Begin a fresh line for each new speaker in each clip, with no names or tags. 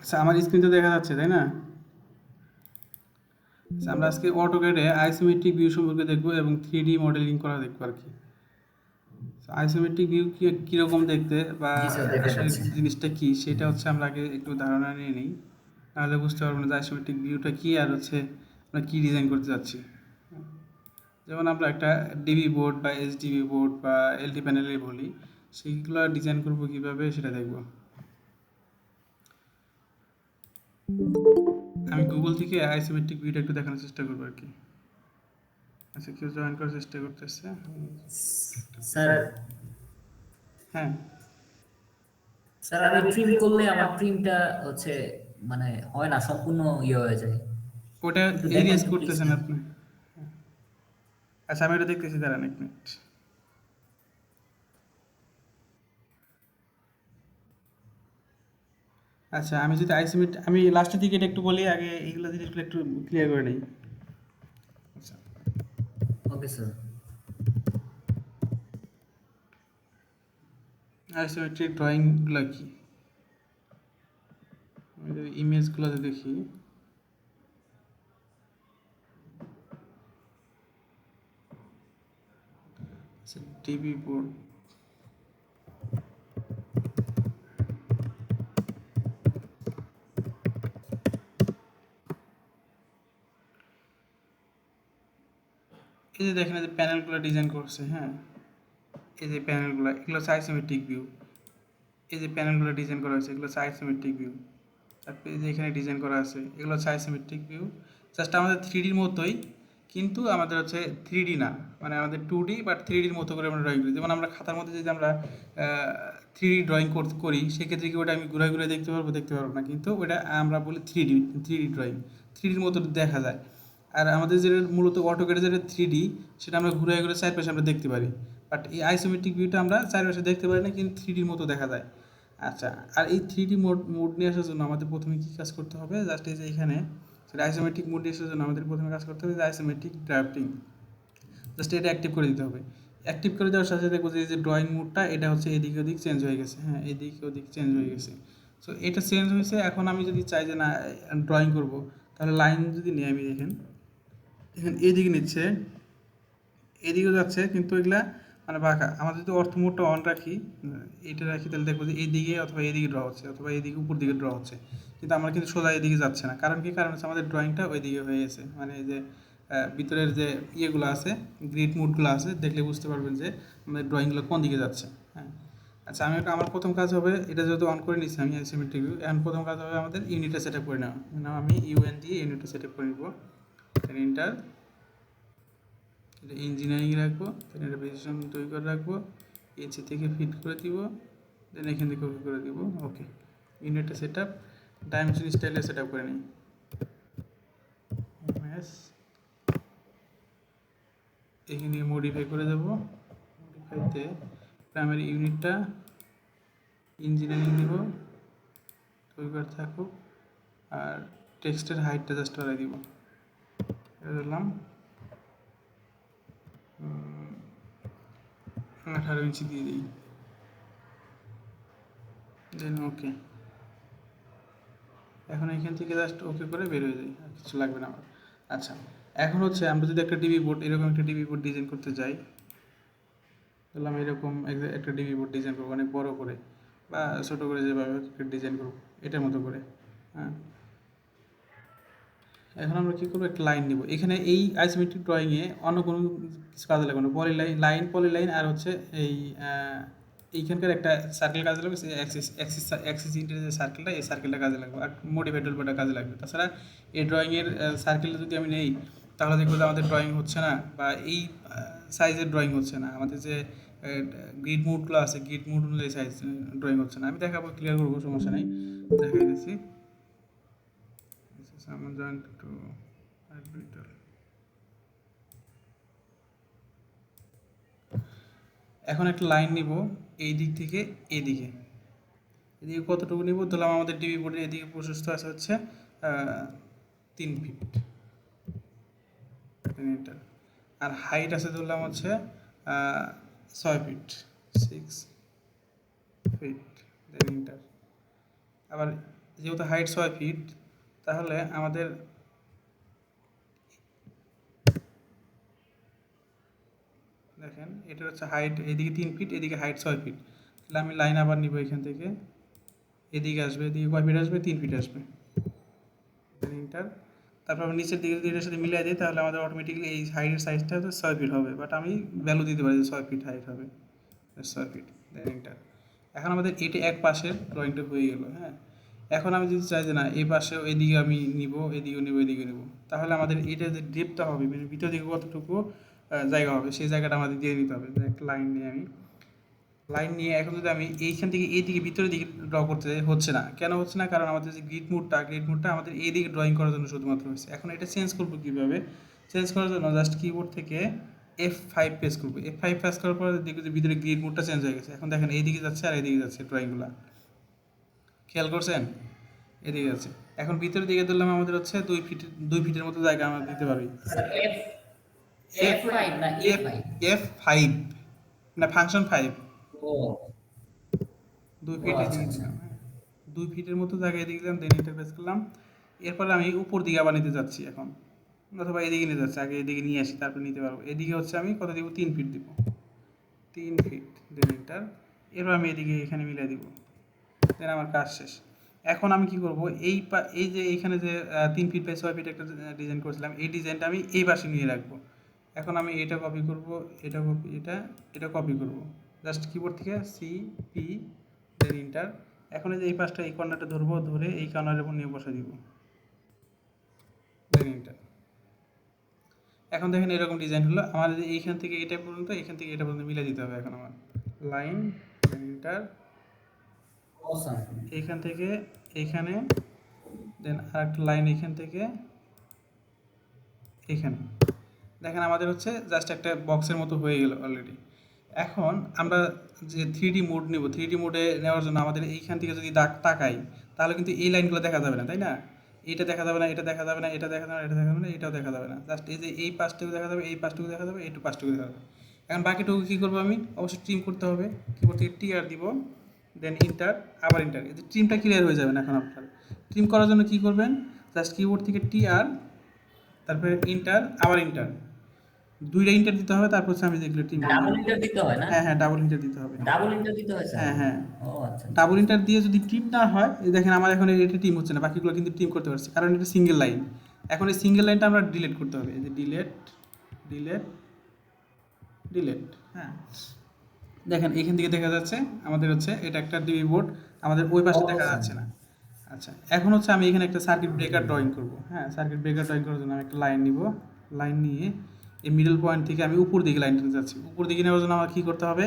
আচ্ছা, আমার স্ক্রিন তো দেখা যাচ্ছে, তাই না? আচ্ছা, আমরা আজকে অটোক্যাডে আইসোমেট্রিক ভিউ সম্পর্কে দেখবো এবং 3D মডেলিং করা দেখবো আর কি। আইসোমেট্রিক ভিউ কীরকম দেখতে বা
জি স্যার, দেখা
আসলে
যাচ্ছে।
জিনিসটা কি সেটা হচ্ছে আমরা আগে একটু ধারণা নিয়ে নিই, নাহলে বুঝতে পারবো না যে আইসোমেট্রিক ভিউটা কি আর হচ্ছে আমরা কী ডিজাইন করতে যাচ্ছি। যেমন আমরা একটা ডিবি বোর্ড বা এইচডিবি বোর্ড বা এলটি প্যানেলে বলি, সেইগুলো ডিজাইন করবো কীভাবে সেটা দেখবো। আমি গুগল থেকে আইসোমেট্রিক ভিউটা একটু দেখানোর চেষ্টা করবো আর কি। আচ্ছা, কেউ জয়েন করার চেষ্টা করতেছে।
স্যার,
হ্যাঁ।
স্যার আমি ট্রিম করলে আমার ট্রিমটা হচ্ছে মানে হয় না, সম্পূর্ণ ইয়ে হয়ে যায়।
ওটা
একটু দেখেন
এরিয়াজ
তো প্লিজ
করতেছেন
স্যার।
আপনি? আচ্ছা, আমি এটা দেখতেছি, দাঁড়ান এক মিনিট। আচ্ছা, আমি যদি আইসোমেট আমি লাস্টের দিকে এটা একটু বলি, আগে এইগুলো জিনিসগুলো একটু ক্লিয়ার করে নিই। আচ্ছা,
ওকে স্যার।
আইসোমেট্রিক ড্রয়িংগুলো কি, আমি যদি ইমেজগুলোতে দেখি, আচ্ছা টিভি বোর্ড, এই যে দেখেন এই যে প্যানেলগুলো ডিজাইন করছে, হ্যাঁ, এই যে প্যানেলগুলো, এগুলো হচ্ছে আইসোমেট্রিক ভিউ। এই যে প্যানেলগুলো ডিজাইন করা হয়েছে এগুলো হচ্ছে আইসোমেট্রিক ভিউ। তারপরে এই যে এখানে ডিজাইন করা আছে এগুলো হচ্ছে আইসোমেট্রিক ভিউ। জাস্ট আমাদের 3Dর মতোই, কিন্তু আমাদের হচ্ছে 3D না, মানে আমাদের 2D বাট 3Dর মতো করে আমরা ড্রয়িং করি। যেমন আমরা খাতার মধ্যে যদি আমরা 3D ড্রয়িং করি, সেক্ষেত্রে কি ওটা আমি ঘুরায় ঘুরায় দেখতে পারবো না, কিন্তু ওটা আমরা বলি 3D ড্রয়িং, 3Dর মতো দেখা যায়। আর আমাদের যেটা মূলত অটোক্যাডে যেটা 3D, সেটা আমরা ঘুরায় ঘুরে চারপাশে আমরা দেখতে পারি। বাট এই আইসোমেট্রিক ভিউটা আমরা চারপাশে দেখতে পারি না, কিন্তু 3Dর মতো দেখা যায়। আচ্ছা, আর এই 3D মোড নিয়ে আসার জন্য আমাদের প্রথমে কী কাজ করতে হবে, জাস্ট এই যে এখানে সেটা আইসোমেট্রিক মোড নিয়ে আসার জন্য আমাদের প্রথমে কাজ করতে হবে যে আইসোমেট্রিক ড্রাফটিং, জাস্ট এটা অ্যাক্টিভ করে দিতে হবে। অ্যাক্টিভ করে দেওয়ার সাথে দেখবো যে এই যে ড্রয়িং মোডটা এটা হচ্ছে এদিক ওদিক চেঞ্জ হয়ে গেছে, হ্যাঁ, এদিক ওদিক চেঞ্জ হয়ে গেছে। সো এটা চেঞ্জ হয়েছে। এখন আমি যদি চাই যে না ড্রয়িং করব, তাহলে লাইন যদি নিয়ে আমি দেখেন, এখানে এদিকে নিচ্ছে, এদিকেও যাচ্ছে, কিন্তু এগুলা মানে বাঁকা। আমরা যদি অর্থ মোডটা অন রাখি, এইটা রাখি, তাহলে দেখবো যে এইদিকে অথবা এইদিকে ড্র হচ্ছে অথবা এইদিকে উপর দিকে ড্র হচ্ছে, কিন্তু আমরা কিন্তু সোজা এদিকে যাচ্ছে না। কারণ কি? কারণ হচ্ছে আমাদের ড্রয়িংটা ওইদিকে হয়ে গেছে, মানে এই যে ভিতরের যে ইয়েগুলো আছে, গ্রিড মোডগুলো আছে, দেখলে বুঝতে পারবেন যে আমাদের ড্রয়িংগুলো কোন দিকে যাচ্ছে। হ্যাঁ। আচ্ছা, আমার প্রথম কাজ হবে, এটা যেহেতু অন করে নিচ্ছি আমি সিমেট্রিক ভিউ, এখন প্রথম কাজ হবে আমাদের ইউনিটটা সেট আপ করে নেওয়া। মানে আমি ইউএন দিয়ে ইউনিটটা সেট আপ করে নিব। ইন্টার, এটা ইঞ্জিনিয়ারিং রাখবো, দেন এটা প্রেসিশন তৈরি করে রাখবো, এসি থেকে ফিট করে দিব, দেন এখান থেকে ওকে করে দিব। ওকে, ইউনিটটা সেট আপ, ডাইমেনশন স্টাইলে সেট আপ করে নিই। ম্যাস, এখানে মডিফাই করে দেবো। মডিফাইতে প্রাইমারি ইউনিটটা ইঞ্জিনিয়ারিং দিব, তৈরি করে থাকুক, আর টেক্সটের হাইটটা জাস্ট বাড়াই দিব। এটা দিলাম 18 ইঞ্চি দিয়ে দিই, দেন ওকে। এখন এখান থেকে জাস্ট ওকে করে বের হয়ে যায়, আর কিছু লাগবে না আমার। আচ্ছা, এখন হচ্ছে আমরা যদি একটা ডিবি বোর্ড, এরকম একটা ডিবি বোর্ড ডিজাইন করতে যাই, ধরলাম এরকম একটা ডিবি বোর্ড ডিজাইন করবো অনেক বড় করে বা ছোটো করে, যেভাবে ডিজাইন করবো এটার মতো করে। হ্যাঁ, এখন আমরা কী করবো, একটা লাইন নিব এখানে। এই আইসোমেট্রিক ড্রয়িংয়ে অন্য কোনো কিছু কাজে লাগবে না, পলি লাইন আর হচ্ছে এই এইখানকার একটা সার্কেল কাজে লাগবে, অ্যাক্সিস ইন্টের যে সার্কেলটা, এই সার্কেলটা কাজে লাগবে, আর মোটিভেট টুলবারটা কাজে লাগবে। তাছাড়া এই ড্রয়িংয়ের সার্কেলটা যদি আমি নেই, তাহলে দেখবো যে আমাদের ড্রয়িং হচ্ছে না, বা এই সাইজের ড্রয়িং হচ্ছে না। আমাদের যে গ্রিড মোডগুলো আছে, গ্রিড মোড অনুযায়ী সাইজ ড্রয়িং হচ্ছে না। আমি দেখাবো, ক্লিয়ার করবো, সমস্যা নেই, দেখাই দিচ্ছি। I'm going to admitter. এখন একটা লাইন নিব এই দিক থেকে এদিকে, এদিকে কতটুকু নিব, ধরলাম আমাদের ডিবি বোর্ডের এদিকে প্রশস্ত আছে হচ্ছে 3 ফিট, আর হাইট আছে ধরলাম হচ্ছে 6 ফিট, 6 ফিট, দেন ইন্টার। আবার যেহেতু হাইট 6 ফিট, তাহলে আমাদের দেখেন এটা হচ্ছে হাইট, এদিকে 3 ফিট, এদিকে হাইট 6 ফিট। তাহলে আমি লাইন আবার নিব এখান থেকে, এদিকে আসবে, এদিকে কয় ফিট আসবে? 3 ফিট আসবে। ইন্টার, তারপর আমি নিচের দিকে যদি এটার সাথে মিলিয়ে দিই, তাহলে আমাদের অটোমেটিকলি এই হাইটের সাইজটা হচ্ছে 6 ফিট হবে, বাট আমি ভ্যালু দিতে পারি যে 6 ফিট হাইট হবে, 6 ফিট। দেন ইন্টার। এখন আমাদের এটা এক পাশের ড্রয়িংটা হয়ে গেল। হ্যাঁ, এখন আমি যদি চাই যে না এই পাশেও এদিকে আমি নিব, এদিকেও নিব, এদিকে নিব, তাহলে আমাদের এটা যে ডেপটা হবে, মানে ভিতর দিকে কতটুকু জায়গা হবে, সেই জায়গাটা আমাদের দিয়ে নিতে হবে। একটা লাইন নিয়ে আমি, লাইন নিয়ে এখন যদি আমি এইখান থেকে এইদিকে ভিতরের দিকে ড্র করতে যাই, হচ্ছে না। কেন হচ্ছে না? কারণ আমাদের যে গ্রিড মোডটা আমাদের এইদিকে ড্রয়িং করার জন্য শুধুমাত্র হচ্ছে। এখন এটা চেঞ্জ করবো কীভাবে? চেঞ্জ করার জন্য জাস্ট কিবোর্ড থেকে F5 প্রেস করবো। F5 প্রেস করার পর দেখবো যে ভিতরে গ্রিড মোডটা চেঞ্জ হয়ে গেছে। এখন দেখেন এইদিকে যাচ্ছে আর এইদিকে যাচ্ছে ড্রয়িংগুলো, খেয়াল করছেন? এদিকে যাচ্ছে। এখন ভিতরের দিকে ধরলাম আমাদের হচ্ছে 2 ফিটের মতো জায়গা আমরা দিতে পারি।
স্যার
এফ
F5 না
এফ
A5?
F5 না, ফাংশন 5।
ও
2 ফিট
আচ্ছা
এদিকে
আচ্ছা।
দিলাম। হ্যাঁ, 2 ফিটের মতো জায়গায় এদিকে দিলাম, দেন ইন্টারফেস করলাম। এরপরে আমি উপর দিকে আবার নিতে যাচ্ছি এখন, অথবা এদিকে নিতে যাচ্ছি, আগে এদিকে নিয়ে আসি তারপর নিতে পারবো। এদিকে হচ্ছে আমি কত দিব? 3 ফিট দিব, 3 ফিট, দেন ইন্টার। এরপর আমি এদিকে এখানে মিলিয়ে দিব, দেন আমার কাজ শেষ। এখন আমি কি করব? এই যে এইখানে যে 3 ফিট বাই 6 ফিট একটা ডিজাইন করেছিলাম, এই ডিজাইনটা আমি এই পাশে নিয়ে রাখবো। এখন আমি এটা কপি করব, এটা কপি, এটা কপি করব, জাস্ট কিবোর্ড থেকে CP, দেন ইন্টার। এখন এই যে এই পাশটা, এই কর্নারটা ধরবো, ধরে এই কর্নারের উপর নিয়ে বসে দিব, দেন ইন্টার। এখন দেখেন এরকম ডিজাইন হলো। আমার যে এইখান থেকে এটা পর্যন্ত, এইখান থেকে এটা পর্যন্ত মিলে দিতে হবে। এখন আমার লাইন, দেন ইন্টার,
অসাম।
এইখান থেকে এইখানে, দেন আরেকটা লাইন এইখান থেকে এইখানে। দেখেন আমাদের হচ্ছে জাস্ট একটা বক্সের মতো হয়ে গেল অলরেডি। এখন আমরা যে 3D মোড নেব, 3D মোডে নেওয়ার জন্য আমাদের এইখান থেকে যদি তাকাই, তাহলে কিন্তু এই লাইনগুলো দেখা যাবে না, তাই না? এটা দেখা যাবে না, এটা দেখা যাবে না, এটা দেখা যাবে না, এটা দেখা যাবে না, এটাও দেখা যাবে না। জাস্ট এই যে এই পাশটুকু দেখা যাবে, এই পাশটুকু দেখা যাবে, এই পাশটুকু দেখা যাবে। এখন বাকিটুকু কী করবো? আমি অবশ্যই ট্রিম করতে হবে। কিবোর্ড থেকে TR দিব, দেন ইন্টার, আবার ইন্টার। এই যে ট্রিমটা ক্লিয়ার হয়ে যাবে না। এখন আপনার ট্রিম করার জন্য কী করবেন? জাস্ট কিবোর্ড থেকে TR, তারপরে ইন্টার, আবার ইন্টার, 2টা ইন্টার দিতে হবে। তারপর হচ্ছে আমি যেগুলো টিম করবো।
ডাবল ইন্টার দিতে হয় না?
হ্যাঁ হ্যাঁ, ডাবল ইন্টার দিতে হবে।
ডাবল ইন্টার দিতে হয় স্যার?
হ্যাঁ হ্যাঁ,
ও আচ্ছা আচ্ছা
ডাবল ইন্টার দিয়ে যদি টিম না হয়, এই দেখেন আমার এখন এটা টিম হচ্ছে না, বাকিগুলো কিন্তু টিম করতে পারছি, কারণ এটা সিঙ্গেল লাইন। এখন এই সিঙ্গেল লাইনটা আমরা ডিলিট করতে হবে। এই যে ডিলেট, ডিলেট, ডিলেট। হ্যাঁ, দেখেন এখান থেকে দেখা যাচ্ছে আমাদের হচ্ছে এটা একটা ডিবি বোর্ড, আমাদের ওই পাশে দেখা
অসাম।
যাচ্ছে না। আচ্ছা, এখন হচ্ছে আমি এখানে একটা সার্কিট ব্রেকার ড্রয়িং করব। হ্যাঁ, সার্কিট ব্রেকার ড্রয়িং করার জন্য আমি একটা লাইন নিব। লাইন নিয়ে এই মিডল পয়েন্ট থেকে আমি উপর দিকে লাইন টেনে যাচ্ছি। উপর দিকে নেওয়ার জন্য আমার কী করতে হবে?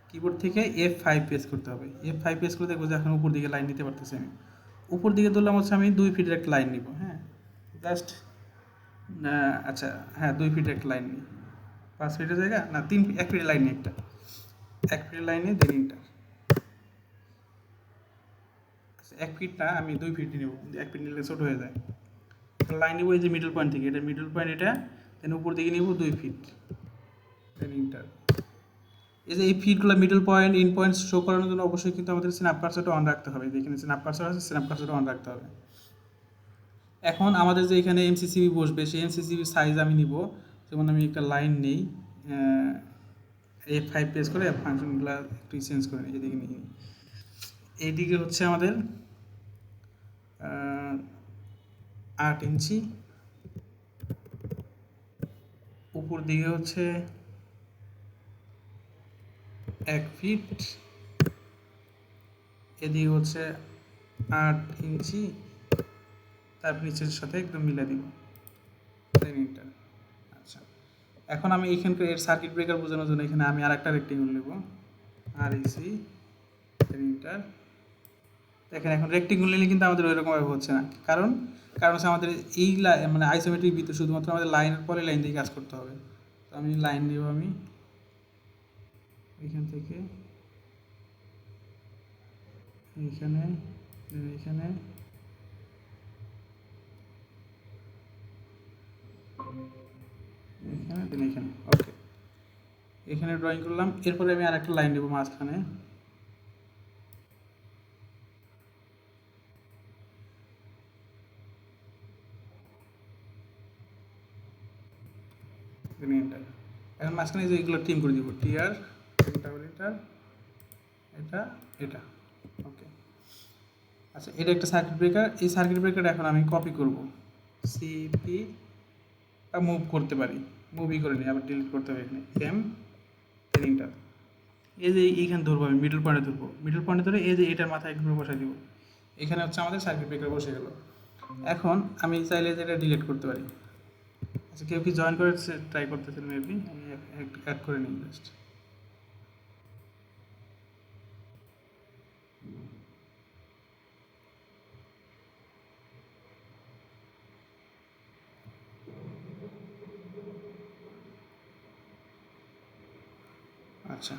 কিবোর্ড থেকে F5 প্রেস করতে হবে। F5 প্রেস করে দেখবো যে এখন উপর দিকে লাইন নিতে পারতেছি আমি। উপর দিকে ধরলাম হচ্ছে আমি 2 ফিটের একটা লাইন নিব। হ্যাঁ, জাস্ট আচ্ছা, হ্যাঁ 2 ফিটের একটা লাইন নিই। 5 ফিটের জায়গা না, 1 ফিটের লাইন নিই একটা। 1 ফিটের লাইন নিয়ে দেন ইন্টার। 1 ফিট না, আমি 2 ফিট নেব। 1 ফিট নিলে ছোট হয়ে যায়। লাইন নিব এই যে মিডল পয়েন্ট থেকে, এটা মিডল পয়েন্ট, এটা দেন উপর দিকে নিব 2 ফিট, দেন ইন্টার। এই যে এই ফিটগুলো middle point, in point show করানোর জন্য অবশ্যই কিন্তু আমাদের স্ন্যাপ কার্সরটা অন রাখতে হবে। যেখানে স্ন্যাপ কার্সর আছে, স্ন্যাপ কার্সরটা অন রাখতে হবে। এখন আমাদের যে এখানে MCCB বসবে, সেই MCCB সাইজ আমি নিব। যেমন আমি একটা লাইন নেই, F5 প্রেস করে ফাংশনগুলো একটু চেঞ্জ করে নিই, এদিকে নিই। এইদিকে হচ্ছে আমাদের 8 ইঞ্চি, উপর দিকে হচ্ছে 1 ফিট, এদিকে হচ্ছে 8 ইঞ্চি, তারপর নিচের সাথে একদম মিলে দিব, দেন ইন্টার। আচ্ছা, এখন আমি এইখানকার এর সার্কিট ব্রেকার বোঝানোর জন্য এখানে আমি আরেকটা রেক্টেঙ্গল নেব, REC, দেন ইন্টার। দেখেন এখন রেক্টেঙ্গল নিলে কিন্তু আমাদের ওইরকমভাবে হচ্ছে না, কারণ হচ্ছে আমাদের এই মানে আইসোমেট্রিক ভিতরে শুধুমাত্র আমাদের লাইনের পরে লাইন দিয়ে কাজ করতে হবে। তো আমি লাইন নেব, আমি এখান থেকে এইখানে, এইখানে, এখানে, দেন এখানে। ওকে, এখানে ড্রয়িং করলাম। এরপরে আমি আরেকটা লাইন নেব মাঝখানে, দেন এন্টার। এখন মাঝখানে যে এগুলো টিম করে দিব, টিআর ডাবল এন্টার, এটা এটা। ওকে, আচ্ছা এটা একটা সার্কিট ব্রেকার। এই সার্কিট ব্রেকারটা এখন আমি কপি করব, সিপি মুভ করতে পারি, মুভই করে নিই, আবার ডিলিট করতে হবে এখানে এম এন্টার। এই যে এইখানে ধরবো, আমি মিডল পয়েন্টে ধরবো, মিডল পয়েন্টে ধরে এই যে এটার মাথায় একটু বসাই দিব। এখানে হচ্ছে আমাদের সার্কিট ব্রেকার বসে গেল। এখন আমি চাইলে যে এটা ডিলিট করতে পারি। আচ্ছা কেউ কি জয়েন করে ট্রাই করতেছেন? মেবি আমি অ্যাড করে নিই জাস্ট। আচ্ছা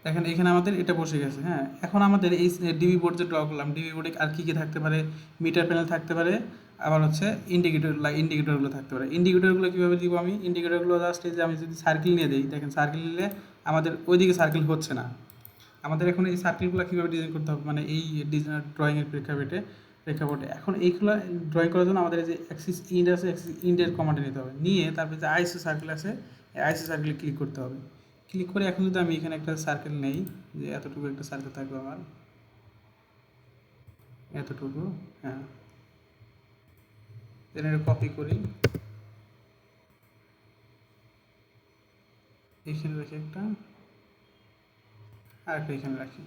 দেখেন এখানে আমাদের এটা বসে গেছে। হ্যাঁ, এখন আমাদের এই ডিবি বোর্ড যে ড্র করলাম, ডিবি বোর্ডে আর কী কী থাকতে পারে? মিটার প্যানেল থাকতে পারে, আবার হচ্ছে ইন্ডিকেটরগুলো থাকতে পারে। ইন্ডিকেটরগুলো কীভাবে দিব আমি? ইন্ডিকেটরগুলো জাস্ট এই যে আমি যদি সার্কেল নিয়ে দিই, দেখেন সার্কেল নিলে আমাদের ওইদিকে সার্কেল হচ্ছে না। আমাদের এখন এই সার্কেলগুলো কীভাবে ডিজাইন করতে হবে, মানে এই ডিজাইন ড্রয়িংয়ের প্রেক্ষাপটে এখন এইগুলো ড্রয়িং করার জন্য আমাদের যে অ্যাক্সিস ইন্ড আছে, অ্যাক্সিস ইন্ডের কমান্ডে নিতে হবে, নিয়ে তারপরে যে আইসি সার্কেল আছে, এই আইসি সার্কেলে ক্লিক করতে হবে। ক্লিক করে এখন যদি আমি এখানে একটা সার্কেল নেই, যে এতটুকু একটা সার্কেল থাকবে আমার, এতটুকু, হ্যাঁ, দেন এটা কপি করি, এখানে রাখি একটা, আর একটা এখানে রাখি।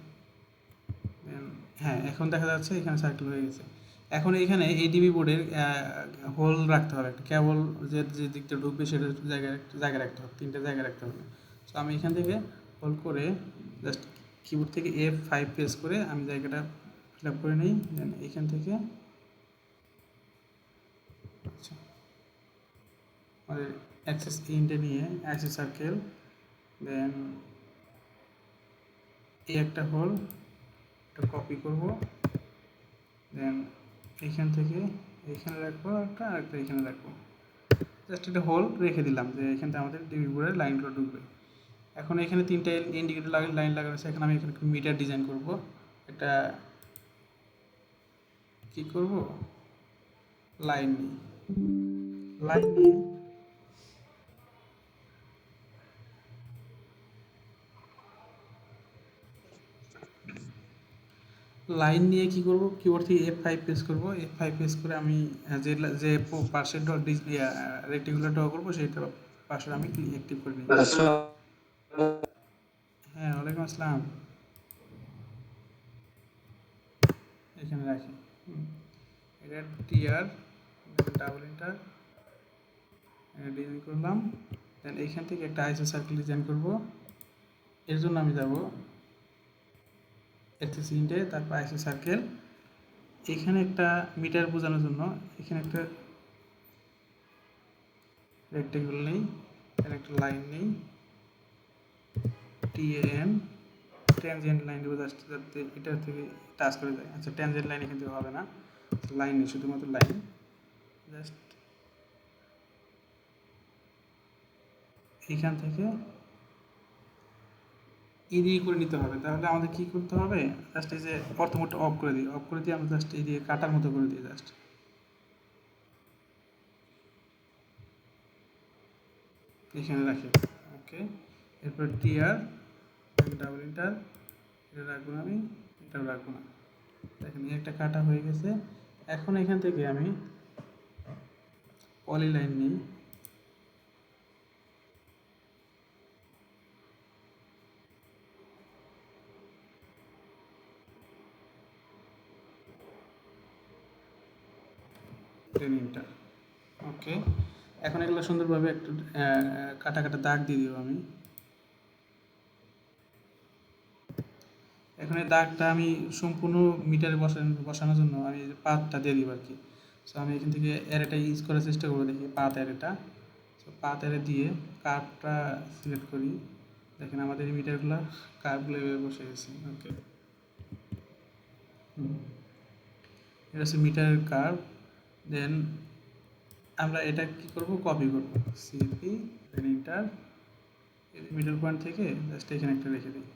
হ্যাঁ, এখন দেখা যাচ্ছে এখানে সার্কেল হয়ে গেছে। এখন এখানে এডিবি বোর্ডের হোল রাখতে হবে, একটা কেবল যে যে দিকটা ঢুকবে সেটা জায়গায় রাখতে হবে, 3টে জায়গায় রাখতে হবে। তো আমি এখান থেকে হোল করে জাস্ট কিবোর্ড থেকে F5 প্রেস করে আমি জায়গাটা ফিল আপ করে নিই। দেন এখান থেকে আচ্ছা আমাদের অ্যাক্সেস ইন্টে নিয়ে অ্যাক্সেস সার্কেল, দেন এই একটা হোল, এটা কপি করব, দেন এইখান থেকে এইখানে রাখবো একটা, আর একটা এখানে রাখবো, জাস্ট একটা হোল রেখে দিলাম যে এখান থেকে আমাদের ডিবি বোর্ডের লাইনগুলো ঢুকবে। এখন এখানে 3টে ইন্ডিকেটর লাইন লাগানো আছে। এখন আমি এখানে মিটার ডিজাইন করব। এটা কি করব, লাইন নিই, লাইন নিয়ে লাইন নিয়ে কী করবো, কিবোর্ড থেকে F5 প্রেস করবো। F5 প্রেস করে আমি যে যে পাশের রেক্টিকুলার ড্র করবো সেইটা পাশে আমি অ্যাক্টিভ করে নিই। হ্যাঁ, ওয়ালাইকুম আসসালাম। এখানে রাখি, এটা টিআর ডাবল এন্টার ডিজাইন করলাম। দেন এইখান থেকে একটা আইসো সার্কেল ডিজাইন করব। এর জন্য আমি যাব অ্যাক্সিস ইন্টে, তারপর আইসো সার্কেল, এখানে একটা মিটার বোঝানোর জন্য এখানে একটা রেক্টেঙ্গল নেই, এখানে একটা লাইন নেই, টিএন ট্যানজেন্ট লাইন দেবো জাস্ট, যাতে এটা থেকে টাচ করে যায়। আচ্ছা ট্যানজেন্ট লাইন এখান থেকে হবে না, লাইন নেই, শুধুমাত্র লাইন। জাস্ট এইখান থেকে এদিকে করে নিতে হবে। তাহলে আমাদের কী করতে হবে, জাস্ট এই যে প্রথমটা অফ করে দিই, অফ করে দিয়ে আমরা জাস্ট এদিকে কাটার মতো করে দিই, জাস্ট এখানে রাখি। ওকে, এরপর টিআর ডাবল এন্টার, এটা রাখবো না আমি, এটাও রাখবো না। দেখেন একটা কাটা হয়ে গেছে। এখন এখান থেকে আমি পলি লাইন নিই, এন্টার। ওকে, এখন এগুলো সুন্দরভাবে একটু কাটা কাটা দাগ দিয়ে দিব আমি। এখন এই দাগটা আমি সম্পূর্ণ মিটারে বসানোর জন্য আমি পাতটা দিয়ে দিব আর কি। সো আমি এখান থেকে অ্যারেটা ইউজ করার চেষ্টা করবো, দেখি পাত অ্যারেটা। সো পাত অ্যারে দিয়ে কার্ভটা সিলেক্ট করি। দেখেন আমাদের এই মিটারগুলো কার্ভগুলো এভাবে বসে গেছে। ওকে, এটা হচ্ছে মিটারের কার্ভ। দেন আমরা এটা কি করব, কপি করব, CP then enter, middle point থেকে জাস্ট এখানে একটা রেখে দিই,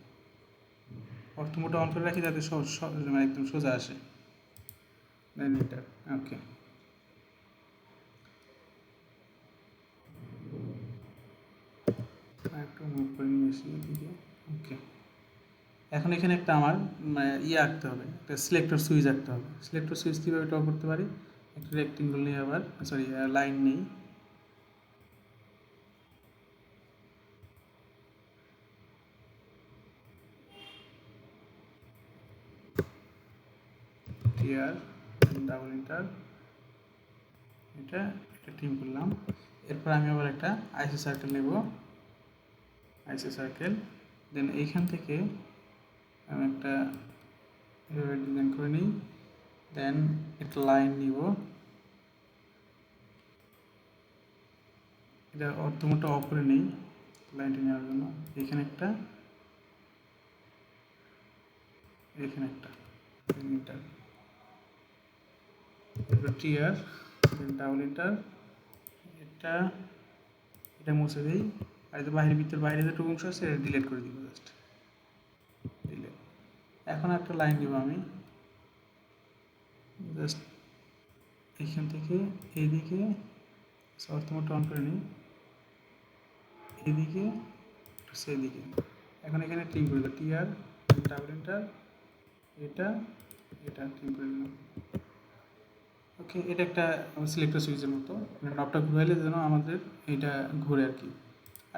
অর্থমোটা অন করে রাখি যাতে মানে একদম সোজা আসে, দেন এন্টার। ওকে, একটু মুভ করে নিয়ে আসি এদিকে। ওকে, এখন এখানে একটা আমার ইয়ে আঁকতে হবে, একটা সিলেক্টর সুইচ আঁকতে হবে। সিলেক্টর সুইচ কীভাবে ড্র করতে পারি, একটা রেক্টেঙ্গল নিয়ে আবার সরি লাইন নেই, টিআর ডাবল ইন্টার, এটা এটা ট্রিম করলাম। এরপর আমি আবার একটা আইসি সার্কেল নেব, আইসি সার্কেল। দেন এইখান থেকে আমি একটা এভাবে ডিজাইন করে নিই। দেন একটা লাইন নিব, এটা অর্ধমোটা অফ করে নিই লাইনটা নেওয়ার জন্য। এখানে একটা, এখানে একটা ইন্টার, এরপর টিআর দেন ডাবল ইন্টার, এটা এটা মুছে দিই। আর যে বাইরের ভিতর বাইরে যেটুকু অংশ আছে এটা ডিলিট করে দিব, জাস্ট ডিলিট। এখন একটা লাইন দিব আমি, জাস্ট এইখান থেকে এইদিকে অর্ধমোটা অন করে নিই, এদিকে সেদিকে। এখন এখানে ট্রিম করে দিলাম, টিআর ডাবল ইন্টার, এটা এটা ট্রিম করে দিলাম। ওকে, এটা একটা সিলেক্টর সুইচের মতো, নবটা ঘুরাইলে যেন আমাদের এটা ঘুরে আর কি।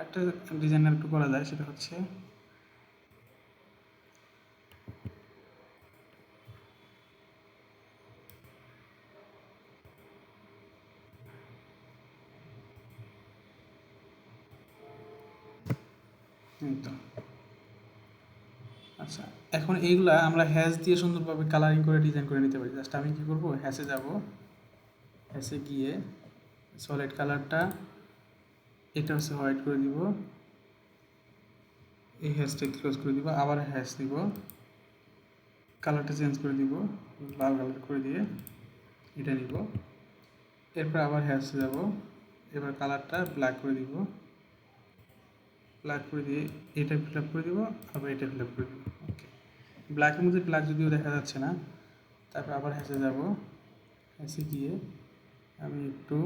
একটা ডিজাইন একটু করা যায়, সেটা হচ্ছে এই তো। আচ্ছা, এখন এইগুলা আমরা হ্যাশ দিয়ে সুন্দরভাবে কালারিং করে ডিজাইন করে নিতে পারি। জাস্ট আমি কী করবো, হ্যাশে যাব, হ্যাশে গিয়ে সলিড কালারটা এটা হচ্ছে হোয়াইট করে দিব, এই হ্যাশটা ক্লোজ করে দিব, আবার হ্যাশ দিব, কালারটা চেঞ্জ করে দিব, লাল কালার করে দিয়ে এটা নিব। এরপর আবার হ্যাশে যাব, এবার কালারটা ব্ল্যাক করে দিব, ব্ল্যাক করে দিয়ে এটা ফিল আপ করে দিব, আবার এটা ফিল আপ করে দিব। ওকে, ব্ল্যাকের মধ্যে ব্ল্যাক যদিও দেখা যাচ্ছে না। তারপর আবার হ্যাশে যাব, হ্যাশে গিয়ে আমি একটু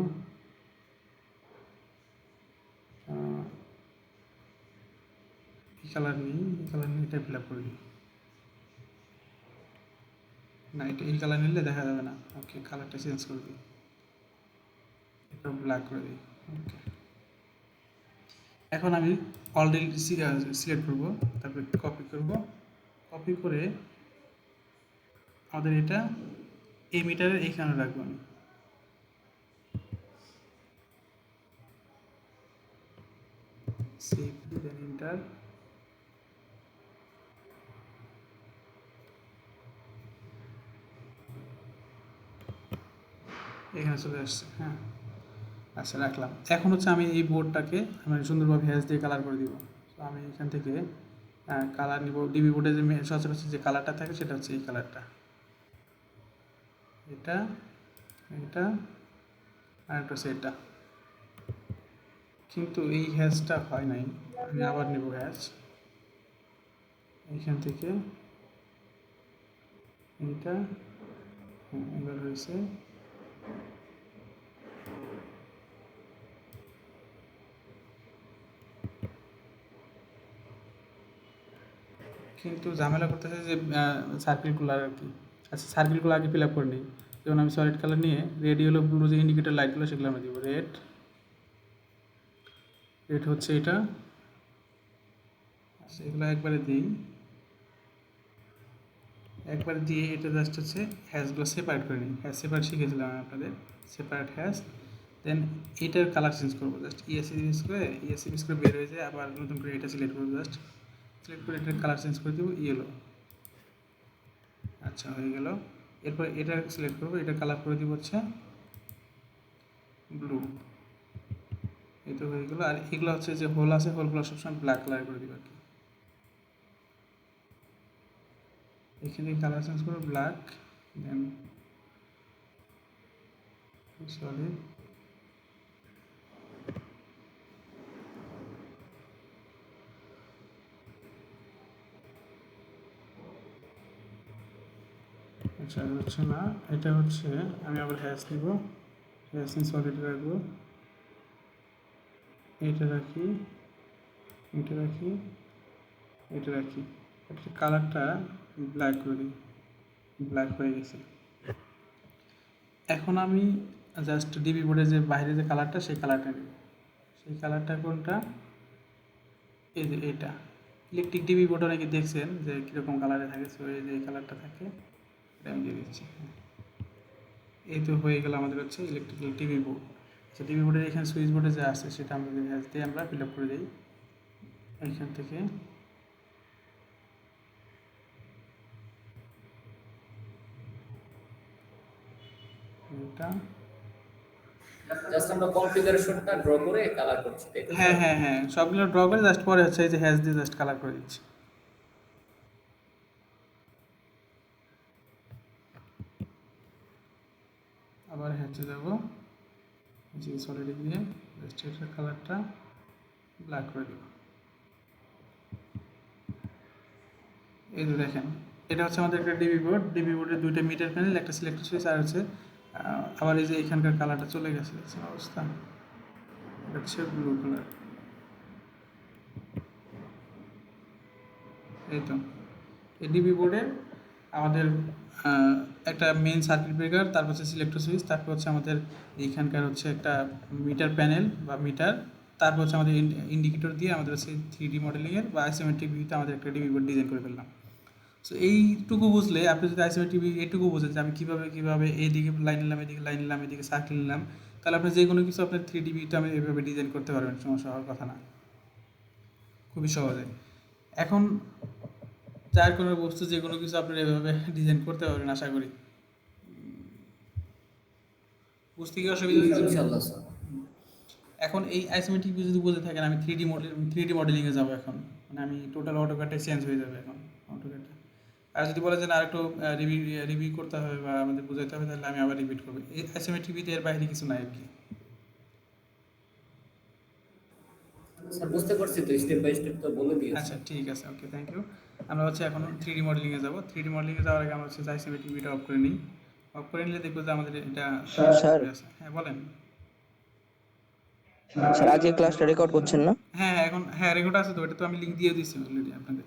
এই কালার নিই, এই কালার নিয়ে এটা ফিল আপ করে দিই। না, এটা এই কালার নিলে দেখা যাবে না। ওকে, কালারটা চেঞ্জ করে দিই, এটা ব্ল্যাক করে দিই। ওকে, এখন আমি অলরেডি সিলেক্ট করব, তারপরে কপি করব, কপি করে আমাদের এটা এই মিটারের এইখানে রাখবো আমি। সেভ দেন এন্টার, এখানে চলে আসছে। হ্যাঁ, আচ্ছা রাখলাম। এখন হচ্ছে আমি এই বোর্ডটাকে আমি সুন্দরভাবে হ্যাশ দিয়ে কালার করে দিব। তো আমি এখান থেকে কালার নিব, ডিবি বোর্ডে যে সচরাচর যে কালারটা থাকে সেটা হচ্ছে এই কালারটা, এটা এটা আর একটা হচ্ছে এটা। কিন্তু এই হ্যাশটা হয় নাই, আমি আবার নেব হ্যাশ, এইখান থেকে এইটা, হ্যাঁ এবার হয়েছে। কিন্তু ঝামেলা করতেছে যে সার্কেলগুলো আর কি। আচ্ছা, সার্কেলগুলো আগে ফিল আপ করে নিই। যেমন আমি সলিড কালার নিয়ে রেড ইয়েলো ব্লু যে ইন্ডিকেটার লাইটগুলো সেগুলো আমি দিব, রেড, রেড হচ্ছে এটা। আচ্ছা, এগুলো একবারে দিই, একবার দিয়ে এটা জাস্ট হচ্ছে হ্যাশগুলো সেপারেট করে নিই। হ্যাশ সেপারেট শিখেছিলাম আমি আপনাদের, সেপারেট হ্যাশ। দেন এটার কালার চেঞ্জ করবো, জাস্ট ইএসসি ইউজ করে, ইএসসি ইউজ করে বের হয়ে যায়, আবার নতুন করে এটা সিলেক্ট করবো, জাস্ট সিলেক্ট করে এটার কালার চেঞ্জ করে দেবো ইয়েলো। আচ্ছা, হয়ে গেল। এরপর এটা সিলেক্ট করবো, এটা কালার করে দিব হচ্ছে ব্লু। এই তো হয়ে গেলো। আর এগুলো হচ্ছে যে হোল আছে, হোলগুলো সবসময় ব্ল্যাক কালার করে দিব আর কি। এখানে কালার চেঞ্জ করবো ব্ল্যাক, দেন সলিড, আচ্ছা হচ্ছে না, এটা হচ্ছে আমি আবার হ্যাশ নিব, হ্যাশ নিয়ে সলিড রাখবো, এইটা রাখি, এটা রাখি, এটা রাখি, এটা কালারটা ব্ল্যাক করে দিই, ব্ল্যাক হয়ে গেছে। এখন আমি জাস্ট ডিবি বোর্ডে যে বাইরে যে কালারটা সেই কালারটা নেব। সেই কালারটা কোনটা? এই যে এটা ইলেকট্রিক ডিবি বোর্ড অনেকে দেখছেন যে কীরকম কালারে থাকে, সো এই যে এই কালারটা থাকে, এটা আমি দিয়ে দিচ্ছি। এই তো হয়ে গেল আমাদের হচ্ছে ইলেকট্রিক্যাল টিভি বোর্ড। আচ্ছা, টিভি বোর্ডের এখানে সুইচ বোর্ডে যা আছে সেটা আমরা হ্যাশ দিয়ে আমরা ফিল আপ করে দিই এইখান থেকে। এটা
জাস্ট আমরা কনফিগারেশনটা ড্র করে কালার করছি, তাই তো
হ্যাঁ
স্যার?
হ্যাঁ হ্যাঁ, সবগুলো ড্র করে জাস্ট পরে হচ্ছে এই যে হ্যাশ দিয়ে জাস্ট কালার করে দিচ্ছি। আবার হ্যাচে যাবো, যে সলিড দিয়ে জাস্ট এটার কালারটা ব্ল্যাক করে দেবো। এই যে দেখেন, এটা হচ্ছে আমাদের একটা ডিবি বোর্ড। ডিবি বোর্ডের দুইটা মিটার প্যানেল, একটা সিলেক্টর সুইচ, আর হচ্ছে আবার এই যে এখানকার কালারটা চলে গেছে, দেখছেন অবস্থা, এটা হচ্ছে ব্লু কালার। এই তো এই ডিবি বোর্ডে আমাদের একটা মেইন সার্কিট ব্রেকার, তারপর হচ্ছে সিলেক্টর সুইচ, তারপর হচ্ছে আমাদের এইখানকার হচ্ছে একটা মিটার প্যানেল বা মিটার, তারপর হচ্ছে আমাদের ইন্ডিকেটর দিয়ে আমাদের হচ্ছে 3D মডেলিংয়ের বা আইসোমেট্রিক ভিউতে আমাদের একটা ডিবি বোর্ড ডিজাইন করে ফেললাম। সো এইটুকু বুঝলে আপনি যদি আইসোমেট্রিক ভিউ এইটুকু বুঝেন যে আমি কীভাবে এইদিকে লাইন নিলাম, এদিকে লাইন নিলাম, এদিকে সার্কেল নিলাম, তাহলে আপনি যে কোনো কিছু আপনার 3D ভিউতে আমি এইভাবে ডিজাইন করতে পারবেন, সমস্যা হওয়ার কথা না, খুবই সহজে। এখন চার কোণের বস্তু যে কোনো কিছু আপনি এভাবে ডিজাইন করতে পারবেন আশা করি। বুঝতে কি অসুবিধা হয়েছে?
ইনশাআল্লাহ স্যার।
এখন এই আইসোমেট্রিক ভিউ যদি বলতে থাকেন, আমি 3D মডেলিংয়ে যাবো এখন, মানে আমি টোটাল অটোক্যাডে চেঞ্জ হয়ে যাবে এখন অটোক্যাডে। আর যদি বলে যে না আরেকটু রিভিউ করতে হবে বা আমাদের বোঝাতে হবে, তাহলে আমি আবার রিপিট করবো। এই আইসোমেট্রিক ভিউতে এর বাইরে কিছু নাই আর কি।
স্যার বুঝতে পারছি তো, স্টেপ বাই স্টেপ তো বলে
আচ্ছা
দিয়েছেন।
ঠিক আছে, ওকে, থ্যাংক ইউ। আমরা হচ্ছে এখন 3D মডেলিংয়ে যাবো। 3D মডেলিংয়ে যাওয়ার আগে আমরা হচ্ছে আইসোমেট্রিক ভিউটা অফ করে নিই। অফ করে নিলে দেখবো যে আমাদের এটা
স্যার
আছে। হ্যাঁ বলেন।
স্যার আজকে ক্লাসটা রেকর্ড করছেন না?
হ্যাঁ এখন হ্যাঁ রেকর্ড আছে তো, এটা তো আমি লিঙ্ক দিয়ে দিচ্ছি অলরেডি আপনাদের।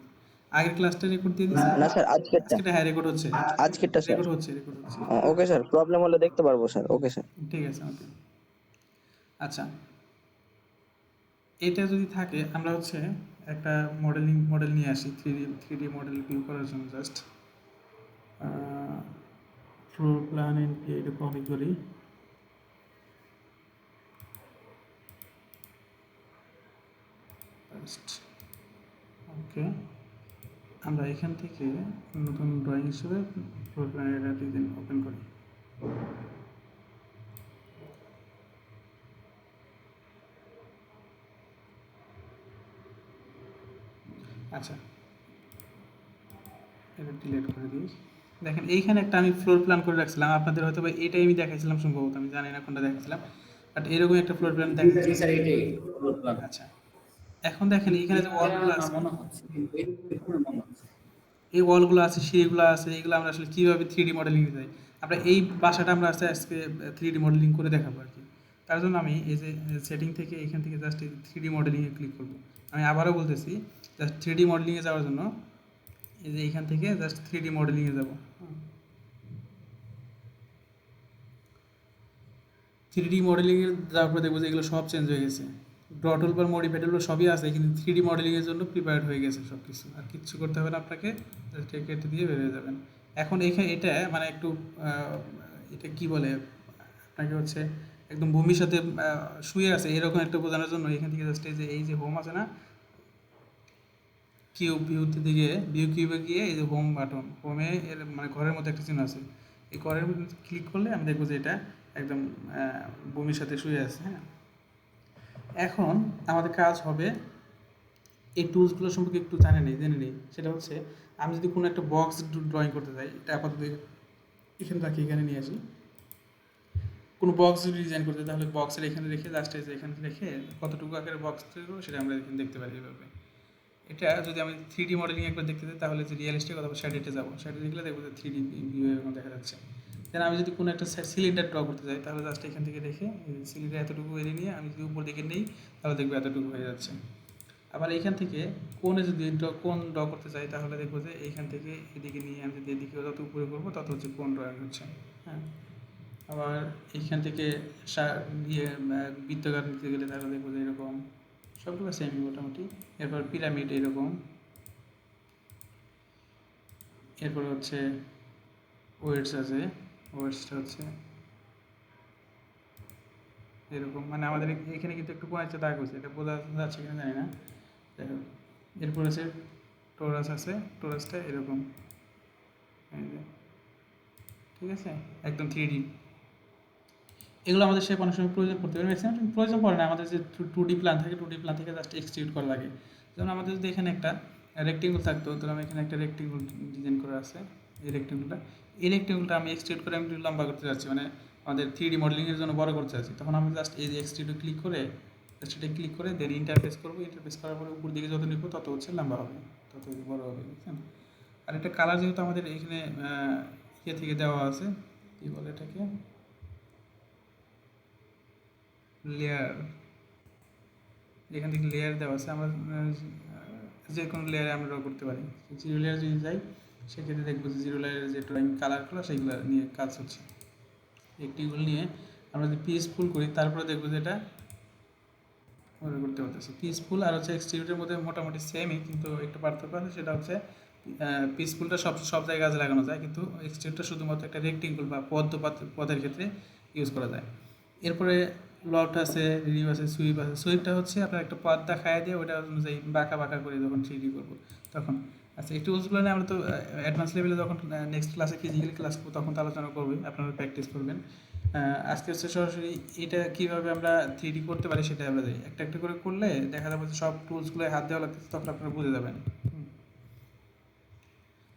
আগের ক্লাসটা রেকর্ড দিয়ে দিচ্ছি।
না স্যার, আজকেরটা।
আজকেটা হ্যাঁ রেকর্ড হচ্ছে,
আজকেরটা স্যার।
রেকর্ড হচ্ছে, রেকর্ড হচ্ছে।
ওকে স্যার, প্রবলেম হলে দেখতে পারবো স্যার। Okay sir.
ঠিক আছে, ওকে। আচ্ছা, এটা যদি থাকে আমরা হচ্ছে একটা মডেল নিয়ে আসি, থ্রি ডি মডেল ভিউ করার জন্য। জাস্ট ফ্লোর প্ল্যান এটা কপি করি। ওকে, আমরা এখান থেকে নতুন ড্রয়িং হিসেবে ফ্লোর প্ল্যান এটা ডিজাইন ওপেন করি। আচ্ছা, এটা ডিলিট করে দিই। দেখেন এইখানে একটা আমি ফ্লোর প্ল্যান করে রাখছিলাম, আপনাদের হয়তো বা এটাই আমি দেখাইছিলাম সম্ভবত, আমি জানি না কোনটা দেখাইছিলাম, বাট এরকম একটা ফ্লোর প্ল্যান
জি
দেখাচ্ছি।
স্যার, এটাই বললাম।
আচ্ছা, এখন দেখেন এইখানে যে
এটা
ওয়ালগুলো
না
আছে,
মনে হচ্ছে, কিন্তু এরকম মনে হচ্ছে।
এই ওয়ালগুলো আছে, সিঁড়িগুলো আছে, এগুলো আমরা আসলে কীভাবে 3D মডেলিং যাই, আমরা এই বাসাটা আমরা আজকে 3D মডেলিং করে দেখাবো আর কি। তার জন্য আমি এই যে সেটিং থেকে এখান থেকে জাস্ট 3D মডেলিংয়ে ক্লিক করব। আমি আবারও বলতেছি, জাস্ট 3D মডেলিংয়ে যাওয়ার জন্য এই যে এইখান থেকে জাস্ট 3D মডেলিংয়ে যাব। 3D মডেলিংয়ে যাওয়ার পরে দেখবো যে এগুলো সব চেঞ্জ হয়ে গেছে। ড্র টুল বা মডিফাই টুল সবই আছে, কিন্তু 3D মডেলিংয়ের জন্য প্রিপেয়ার্ড হয়ে গেছে সব কিছু, আর কিচ্ছু করতে হবে না আপনাকে, জাস্ট কেটে দিয়ে বেরিয়ে যাবেন। এখন এখানে এটা মানে একটু এটা কি বলে আপনাকে হচ্ছে একদম ভূমির সাথে শুয়ে আছে এরকম একটা বোঝানোর জন্য এখান থেকে জাস্ট এই যে হোম আছে না, ভিউতে দিকে ভিউ কিউবে গিয়ে এই যে হোম বাটন, হোমে এর মানে ঘরের মধ্যে একটা চিহ্ন আছে, এই ঘরের মধ্যে ক্লিক করলে আমি দেখবো যে এটা একদম ভূমির সাথে শুয়ে আছে। হ্যাঁ, এখন আমাদের কাজ হবে এই টুলসগুলো সম্পর্কে একটু জেনে নিই। সেটা হচ্ছে আমি যদি কোনো একটা বক্স ড্রয়িং করতে চাই, এটা আপাতত এখানে রাখি, এখানে নিয়ে আসি। কোনো বক্স যদি ডিজাইন করতে তাহলে বক্সের এখানে রেখে জাস্ট এখানে রেখে কতটুকু আকারে বক্স তৈরি করবো সেটা আমরা এখানে দেখতে পারি এভাবে। এটা যদি আমি 3D মডেলিং একবার দেখতে চাই তাহলে যে রিয়েলিস্টিক অথবা শ্যাডেটে যাবো, শ্যাডে দেখলে দেখবো যে 3D ভিউ এরকম দেখা যাচ্ছে। দেন আমি যদি কোনো একটা সিলিন্ডার ড্র করতে চাই তাহলে জাস্ট এখান থেকে রেখে সিলিন্ডার এতটুকু এরিয়ে নিয়ে আমি যদি উপর দিকে নেই তাহলে দেখবো এতটুকু হয়ে যাচ্ছে। আবার এইখান থেকে কোণে যদি কোণ ড্র করতে চাই তাহলে দেখবো যে এইখান থেকে এদিকে নিয়ে আমি যদি এদিকে যত উপরে করবো তত হচ্ছে কোণ ড্রয়িং হচ্ছে। হ্যাঁ, আবার এইখান থেকে বৃত্তকার নিতে গেলে তাহলে দেখবো যে এরকম সবগুলো সেমই মোটামুটি। এরপর পিরামিড এরকম, এরপর হচ্ছে ওয়েটস আছে, ওয়েটসটা হচ্ছে এরকম, মানে আমাদের এখানে কিন্তু একটু কোণাচ্ছে দাগ হচ্ছে, এটা বোঝা যাচ্ছে কিনা জানি না। যাই হোক, এরপর আছে টোরাস আছে, টোরাসটা এরকম, এই যে, ঠিক আছে, একদম 3D। এগুলো আমাদের সে অনেক সময় প্রয়োজন পড়তে পারে, ম্যাক্সিমাম প্রয়োজন পড়ে না, আমাদের যে 2D প্ল্যান থাকে 2D প্ল্যান থেকে জাস্ট এক্সিকিউট করা লাগে। যেমন আমাদের যদি এখানে একটা রেক্টেঙ্গল থাকতো, তাহলে আমি এখানে একটা রেক্টেঙ্গল ডিজাইন করা আছে, এই রেক্টেঙ্গলটা আমি এক্সট্রুড করে আমি একটু লম্বা করতে যাচ্ছি, মানে আমাদের 3D মডেলিংয়ের জন্য বড় করতে যাচ্ছি, তখন আমি জাস্ট এই যে এক্সট্রুডে ক্লিক করে, দেন ইন্টারফেস করবো, ইন্টারফেস করার পরে উপর দিকে যত নিব তত হচ্ছে লম্বা হবে, তত বড় হবে, বুঝছেন। আর একটা কালার যেহেতু আমাদের এখানে ইয়ে থেকে দেওয়া আছে, কী বলে এটাকে, লেয়ার, এখান থেকে লেয়ার দেওয়া আছে, আমরা যে কোনো লেয়ারে আমরা ড্র করতে পারি। জিরো লেয়ার যদি যাই সেক্ষেত্রে দেখবো যে জিরো লেয়ারের যে ড্রয়িং কালারগুলো সেইগুলো নিয়ে কাজ হচ্ছে। একটিগুলো নিয়ে আমরা যদি পিসফুল করি তারপরে দেখবো যে এটা মনে করতে পারতেছি। পিসফুল আর হচ্ছে এক্সটিরিয়রের মধ্যে মোটামুটি সেমই, কিন্তু একটু পার্থক্য আছে, সেটা হচ্ছে পিসফুলটা সব জায়গায় কাজে লাগানো যায়, কিন্তু এক্সটিরিয়রটা শুধুমাত্র একটা রেক্টেঙ্গল বা পদের ক্ষেত্রে ইউজ করা যায়। এরপরে লট আছে, রিভিউ আছে, সুইপ আছে। সুইপটা হচ্ছে আপনার একটা পথ দেখায় দিয়ে ওটা অনুযায়ী বাঁকা বাঁকা করে যখন 3D করবো তখন। আচ্ছা, এই টুলসগুলো নিয়ে আমরা তো অ্যাডভান্স লেভেলে যখন নেক্সট ক্লাসে ফিজিক্যালি ক্লাস করবো তখন তো আলোচনা করবেন, আপনারা প্র্যাকটিস করবেন। আজকে হচ্ছে সরাসরি এটা কীভাবে আমরা 3D করতে পারি সেটা আমরা যাই একটা একটা করে করলে দেখা যাবে যে সব টুলসগুলো হাত দেওয়া লাগতেছে, তখন আপনারা বুঝে যাবেন।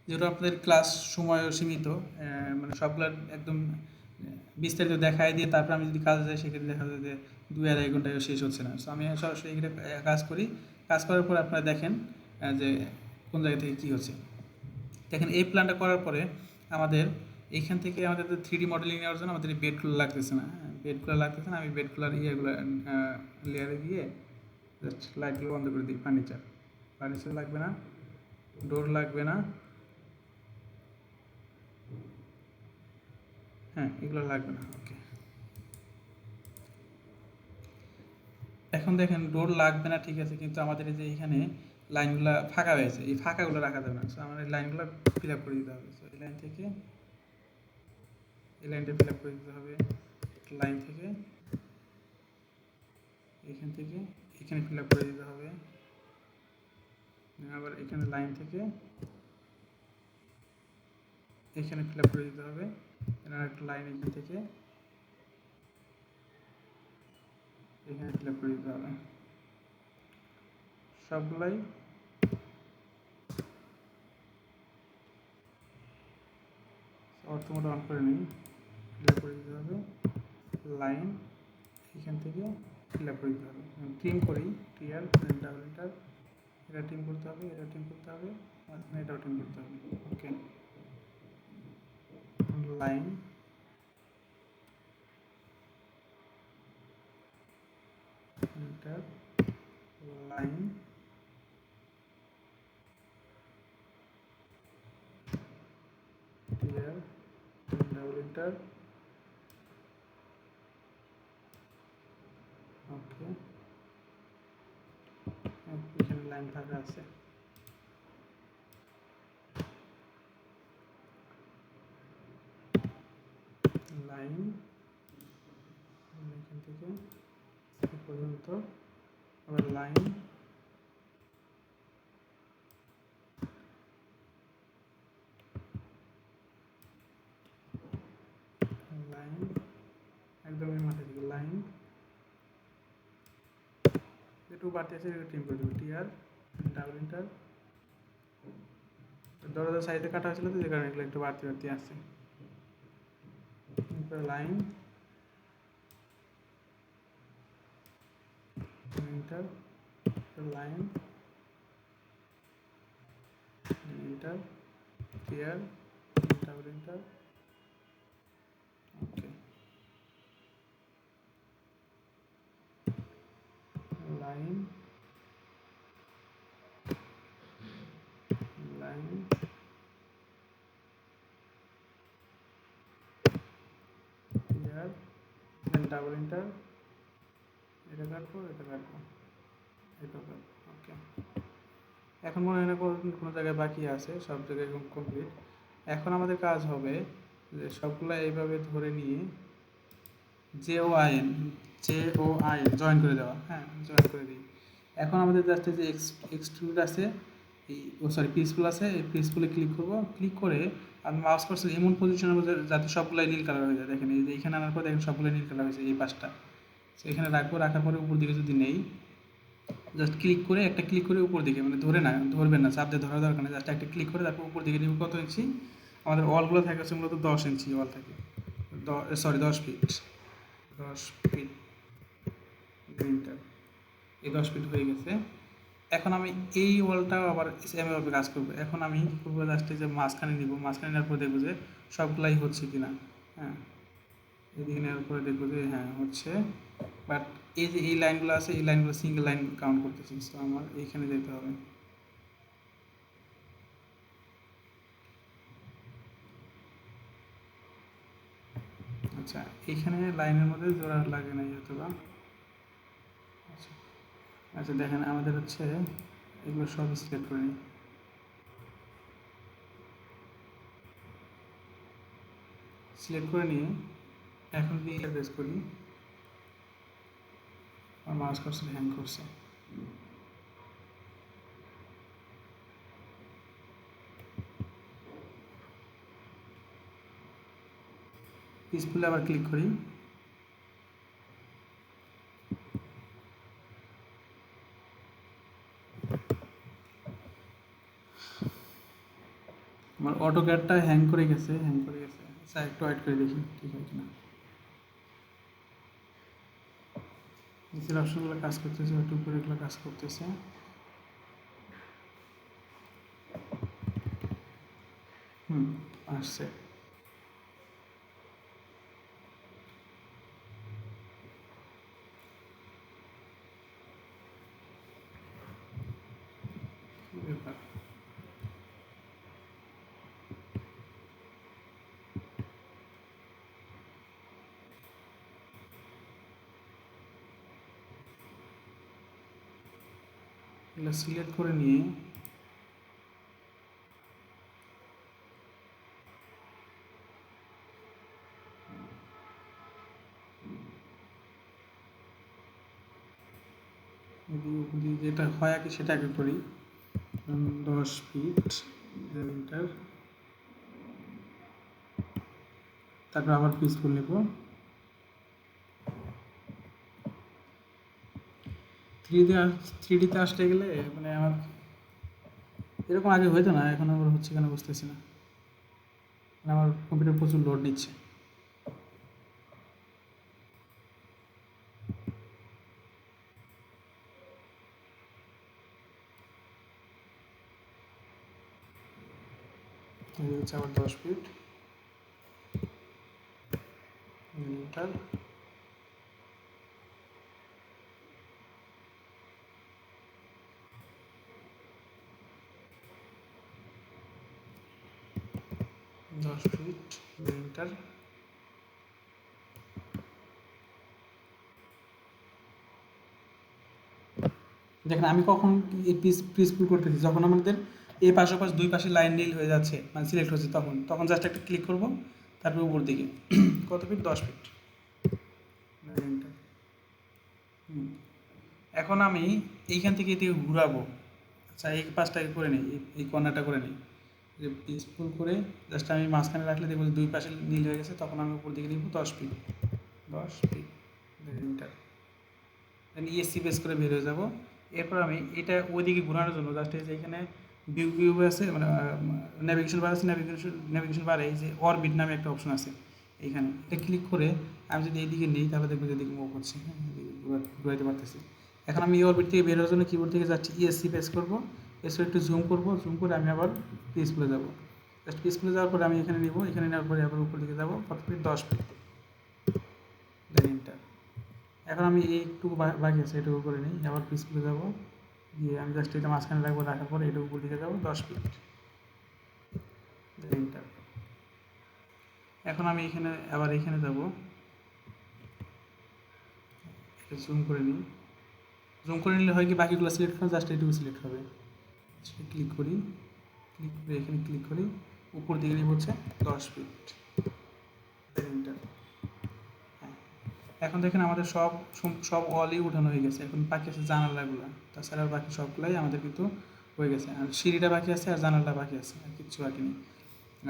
যেহেতু আপনাদের ক্লাস সময় সীমিত, মানে সবগুলো একদম বিস্তারিত দেখায় দিয়ে তারপর আমি যদি কাজে যাই সেক্ষেত্রে দেখা যায় যে 2-2.5 ঘন্টায় শেষ হচ্ছে না। সো আমি সরাসরি এখানে কাজ করি, কাজ করার পর আপনারা দেখেন যে কোন জায়গা থেকে কী হচ্ছে। দেখেন এই প্ল্যানটা করার পরে আমাদের এইখান থেকে আমাদের 3D মডেলিং নেওয়ার জন্য আমাদের বেডগুলো লাগতেছে না, বেডগুলো লাগতেছে না, আমি বেডগুলোর ইয়েগুলো লেয়ারে গিয়ে জাস্ট লাইটগুলো বন্ধ করে দিই। ফার্নিচার লাগবে না, ডোর লাগবে না, হ্যাঁ এগুলো লাগবে না, ওকে। এখন দেখেন ডোর লাগবে না, ঠিক আছে, কিন্তু আমাদের এই যে এখানে লাইনগুলো ফাঁকা হয়েছে, এই ফাঁকাগুলো রাখা যাবে না। সো আমাদের লাইনগুলো ফিল আপ করে দিতে হবে। সো এই লাইন থেকে এই লাইনটা ফিল আপ করে দিতে হবে, লাইন থেকে এখান থেকে এখানে ফিল আপ করে দিতে হবে, আবার এখানে লাইন থেকে এখানে ফিল আপ করে দিতে হবে, একটা লাইন এখান থেকে এখানে ফিল আপ করে দিতে হবে, সবগুলাই অর্থমোড অন করে নিই, ফিল আপ করে দিতে হবে, লাইন এখান থেকে ফিল আপ করে দিতে হবে। ট্রিম করি, টিয়ার ডাবল এন্টার, এটা ট্রিম করতে হবে, এটা ট্রিম করতে হবে, এটাও ট্রিম করতে হবে, ওকে। লাইন এন্টার, লাইন টিয়ার ডাবল এন্টার, ওকে। এখানে লাইন ফাঁকা আছে, লাইন এখান থেকে এ পর্যন্ত, আবার লাইন লাইন একদমই মাথায় দিকে, লাইন যেটু বাড়তি আছে এটা ট্রিম করে দেবো, টিয়ার ডাবল এন্টার। দরজার সাইডে কাটা হয়েছিল তো যে কারণে এগুলো একটু বাড়তি বাড়তি আসছে। লাইন এন্টার, লাইন এন্টার, টিয়ার ডাবল এন্টার, ওকে। লাইন ডাবল এন্টার, এটা কাটবো, এটা কাটবো, এটা কাটবো। ওকে, এখন মনে হয় না কোনো জায়গায় বাকি আছে, সব জায়গায় কমপ্লিট। এখন আমাদের কাজ হবে যে সবগুলা এইভাবে ধরে নিয়ে JOIN জয়েন করে দেওয়া, হ্যাঁ জয়েন করে দিই। এখন আমাদের জাস্ট যে এক্সট্রুড আছে, পিসফুল আছে, এই পিসফুলে ক্লিক করব, ক্লিক করে আমি মাউস কার্সর এমন পজিশনে যাতে সবগুলাই নীল কালার হয়ে যায়। দেখেন এই যে এখানে আনার পর দেখেন সবগুলাই নীল কালার হয়েছে এই পাশটা। তো এখানে রাখবো, রাখার পরে উপর দিকে যদি নেই, জাস্ট ক্লিক করে একটা ক্লিক করে উপর দিকে, মানে ধরবেন না, চাপ দিয়ে ধরার দরকার নেই, জাস্ট একটা ক্লিক করে তারপর উপর দিকে নিব। কত ইঞ্চি? আমাদের ওয়ালগুলো থাকে হচ্ছে মূলত 10 ইঞ্চি ওয়াল থাকে, 10 ফিট, 10 ফিট গ্রিনটা, এই 10 ফিট হয়ে গেছে। এখন আমি এই ওয়ালটাও আবার এমএভাবে কাজ করবো। এখন আমি কী করবো, লাস্টে যে মাঝখানে নিব, মাঝখানে নেওয়ার পরে দেখবো যে সবগুলাই হচ্ছে কিনা। হ্যাঁ, এদিকে নেওয়ার পরে দেখবো যে হ্যাঁ হচ্ছে, বাট এই যে এই লাইনগুলো আছে, এই লাইনগুলো সিঙ্গেল লাইন কাউন্ট করতেছি। তো আমার এইখানে যেতে হবে। আচ্ছা, এইখানে লাইনের মধ্যে জোড়া লাগে নাই অথবা, আচ্ছা আচ্ছা দেখেন আমাদের হচ্ছে এগুলো সব সিলেক্ট করে নিই, সিলেক্ট করে নিয়ে এখন যদি এটা প্রেস করি, আমার মাউস কার্সর হ্যাং করছে। পিসফুলে আবার ক্লিক করি, আমার অটোক্যাডটা হ্যাং করে গেছে। আচ্ছা একটু ওয়েট করে দেখি ঠিক আছে কিনা। নিচের অপশনগুলো কাজ করতেছে, একটু উপরে এগুলো কাজ করতেছে। আসছে। কি ব্যাপার? এগুলো সিলেক্ট করে নিয়ে যেটা হয় আর কি সেটা আগে করি। 10 ফিট মিটার, তারপর আবার পিসফুল নেব। 3D তে আসতে গেলে মানে আমার এরকম আগে হইতো না, এখন আবার হচ্ছে কেন বুঝতেছি না। মানে আমার কম্পিউটার প্রচুর লোড নিচ্ছে। এই হচ্ছে আবার 10 ফিট মিটার, 10 ফিট মিটার। দেখেন আমি কখন এই পিসফুল করতেছি, যখন আমাদের এই পাশে পাশ দুই পাশে লাইন নীল হয়ে যাচ্ছে, মানে সিলেক্ট হচ্ছে, তখন জাস্ট একটা ক্লিক করব, তারপর উপর দিকে কত ফিট, 10 ফিট। এখন আমি এইখান থেকে এদিকে ঘুরাবো। আচ্ছা এই পাশটাকে করে নিই, এই কর্নারটা করে নিই, যে পিসফুল করে জাস্ট আমি মাঝখানে রাখলে দেখবো দুই পাশে নীল হয়ে গেছে। তখন আমি উপর দিকে নিব 10 feet, 10 feet metre, ESC press করে বের হয়ে যাব। এরপর আমি এটা ওইদিকে ঘোরানোর জন্য জাস্ট এই যে এখানে ভিউ আছে, মানে নেভিগেশন বার আছে, নেভিগেশন বারে এই যে অরবিট নামে একটা অপশন আছে, এইখানে এটা ক্লিক করে আমি যদি এইদিকে নিই তাহলে দেখবো যে এদিকে মুভ হচ্ছে, হ্যাঁ ঘুরাইতে পারতেছি। এখন আমি এই অরবিট থেকে বের হওয়ার জন্য কিবোর্ড থেকে যাচ্ছি ESC প্রেস করবো, এসে একটু জুম করবো, জুম করে আমি আবার পিসফুলে যাবো। জাস্ট পিসফুলে যাওয়ার পরে আমি এখানে নিব, এখানে নেওয়ার পরে আবার উপর দিকে যাবো, কত ফিট, 10 ফিট। দেন এখন আমি এই একটু বাকি আছে, এটুকু করে নিই, আবার পিসফুলে যাবো, গিয়ে আমি জাস্ট এটা মাঝখানে রাখবো, রাখার পরে এটা উপর দিকে যাবো 10 ফিট। এন্টার। এখন আমি এখানে আবার এখানে যাব, জুম করে নিই। জুম করে নিলে হয় কি বাকিগুলো সিলেক্ট করে জাস্ট এইটুকু সিলেক্ট হবে। ক্লিক করি, ক্লিক করে এখানে ক্লিক করি, উপর দিকে নিয়ে হচ্ছে 10 ফিট। এন্টার। হ্যাঁ, এখন দেখেন আমাদের সব অলই উঠানো হয়ে গেছে। এখন বাকি আছে জানালাগুলো, তাছাড়া আর বাকি সবগুলাই আমাদের কিন্তু হয়ে গেছে। আর সিঁড়িটা বাকি আছে আর জানালাটা বাকি আছে, আর কিচ্ছু বাকি নেই।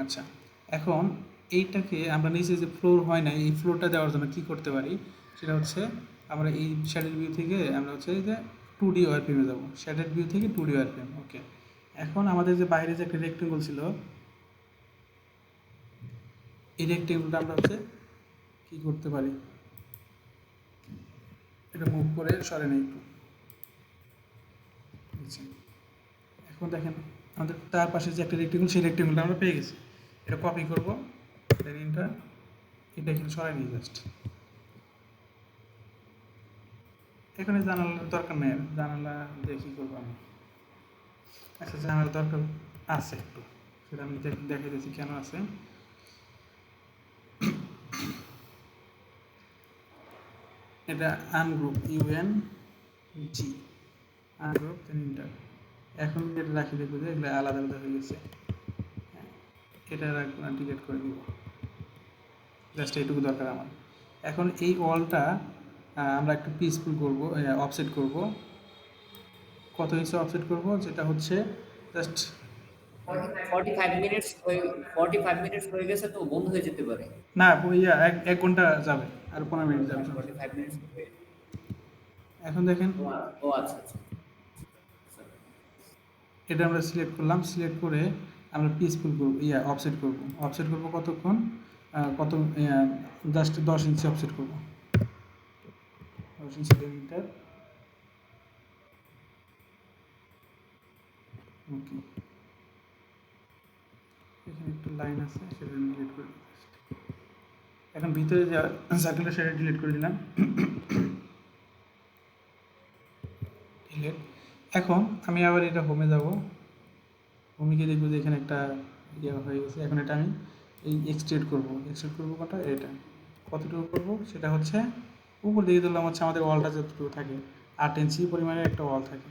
আচ্ছা, এখন এইটাকে আমরা নিচে যে ফ্লোর হয় না, এই ফ্লোরটা দেওয়ার জন্য কী করতে পারি সেটা হচ্ছে আমরা এই শ্যাডেড ভিউ থেকে আমরা হচ্ছে যে 2D ওয়ারফ্রেমে যাবো। শ্যাডেড ভিউ থেকে 2D ওয়ারফ্রেম। ওকে, এখন আমাদের যে বাইরে যে একটা রেক্টেঙ্গল ছিল, এই রেক্টেঙ্গলটা আমরা হচ্ছে কী করতে পারি, এটা মুভ করে সরে নেই একটু। আচ্ছা, এখন দেখেন আমাদের তার পাশে যে একটা রেক্টেঙ্গল, সেই রেক্টেঙ্গলটা আমরা পেয়ে গেছি। এটা কপি করবো, এটা এখানে সরাই নিই জাস্ট। এখানে জানালার দরকার নেই, জানালা দিয়ে কী করবো আমি। আচ্ছা, জানালার দরকার আছে একটু, সেটা আমি দেখে দিচ্ছি কেন আছে। এটা আনগ্রুপ UNG আনগ্রুপ ইন্টার। এখন যেটা রাখি দেখবো যে এগুলো আলাদা আলাদা হয়ে গেছে। এটা রাখবো না, ডিলিট করে দিব। জাস্ট এইটুকু দরকার আমার। এখন এই ওয়ালটা আমরা একটু পিসফুল করবো, অফসেট করব। কত ইঞ্চি অফসেট করব, যেটা হচ্ছে জাস্ট
45 মিনিটস হয়ে গেছে, তো বন্ধ হয়ে যেতে পারে।
না, ইয়া 1 ঘন্টা যাবে, আর 15 মিনিট যাবে।
45 মিনিটস।
এখন দেখেন
ও আচ্ছা আচ্ছা।
এটা আমরা সিলেক্ট করলাম, সিলেক্ট করে আমরা পিসফুল করব, অফসেট করব। অফসেট করব কতক্ষণ, কত, জাস্ট 10 ইঞ্চি অফসেট করব। 10 ইঞ্চি মিটার। ওকে, এখানে একটু লাইন আছে, সেটা ডিলিট করে দিই। এখন ভিতরে যে সার্কেলটা সেটা ডিলিট করে দিলাম। ডিলিট। এখন আমি আবার এটা হোমে যাব। হোমে গিয়ে দেখবো যে এখানে একটা হয়ে গেছে। এখন এটা আমি এই এক্সট্রেট করব। এক্সট্রেট করবো কোনটা, এটা কতটুকু করব সেটা হচ্ছে উপর দিকে ধরলাম হচ্ছে আমাদের ওয়ালটা যতটুকু থাকে, 8 ইঞ্চি পরিমাণের একটা ওয়াল থাকে।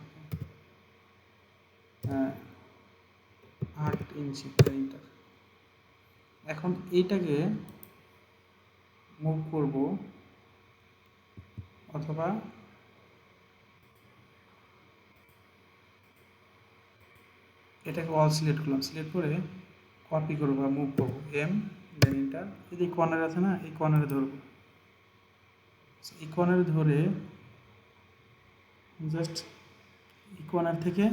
8 ইঞ্চি মিটার। এখন এইটাকে মুভ করব, অথবা এটাকে অল সিলেক্ট করলাম, সিলেক্ট করে কপি করবো বা মুভ করবো, দেন এন্টার। এই যে কর্নার আছে না, এই কর্নারে ধরবো। এই কর্নারে ধরে জাস্ট এই কর্নার থেকে,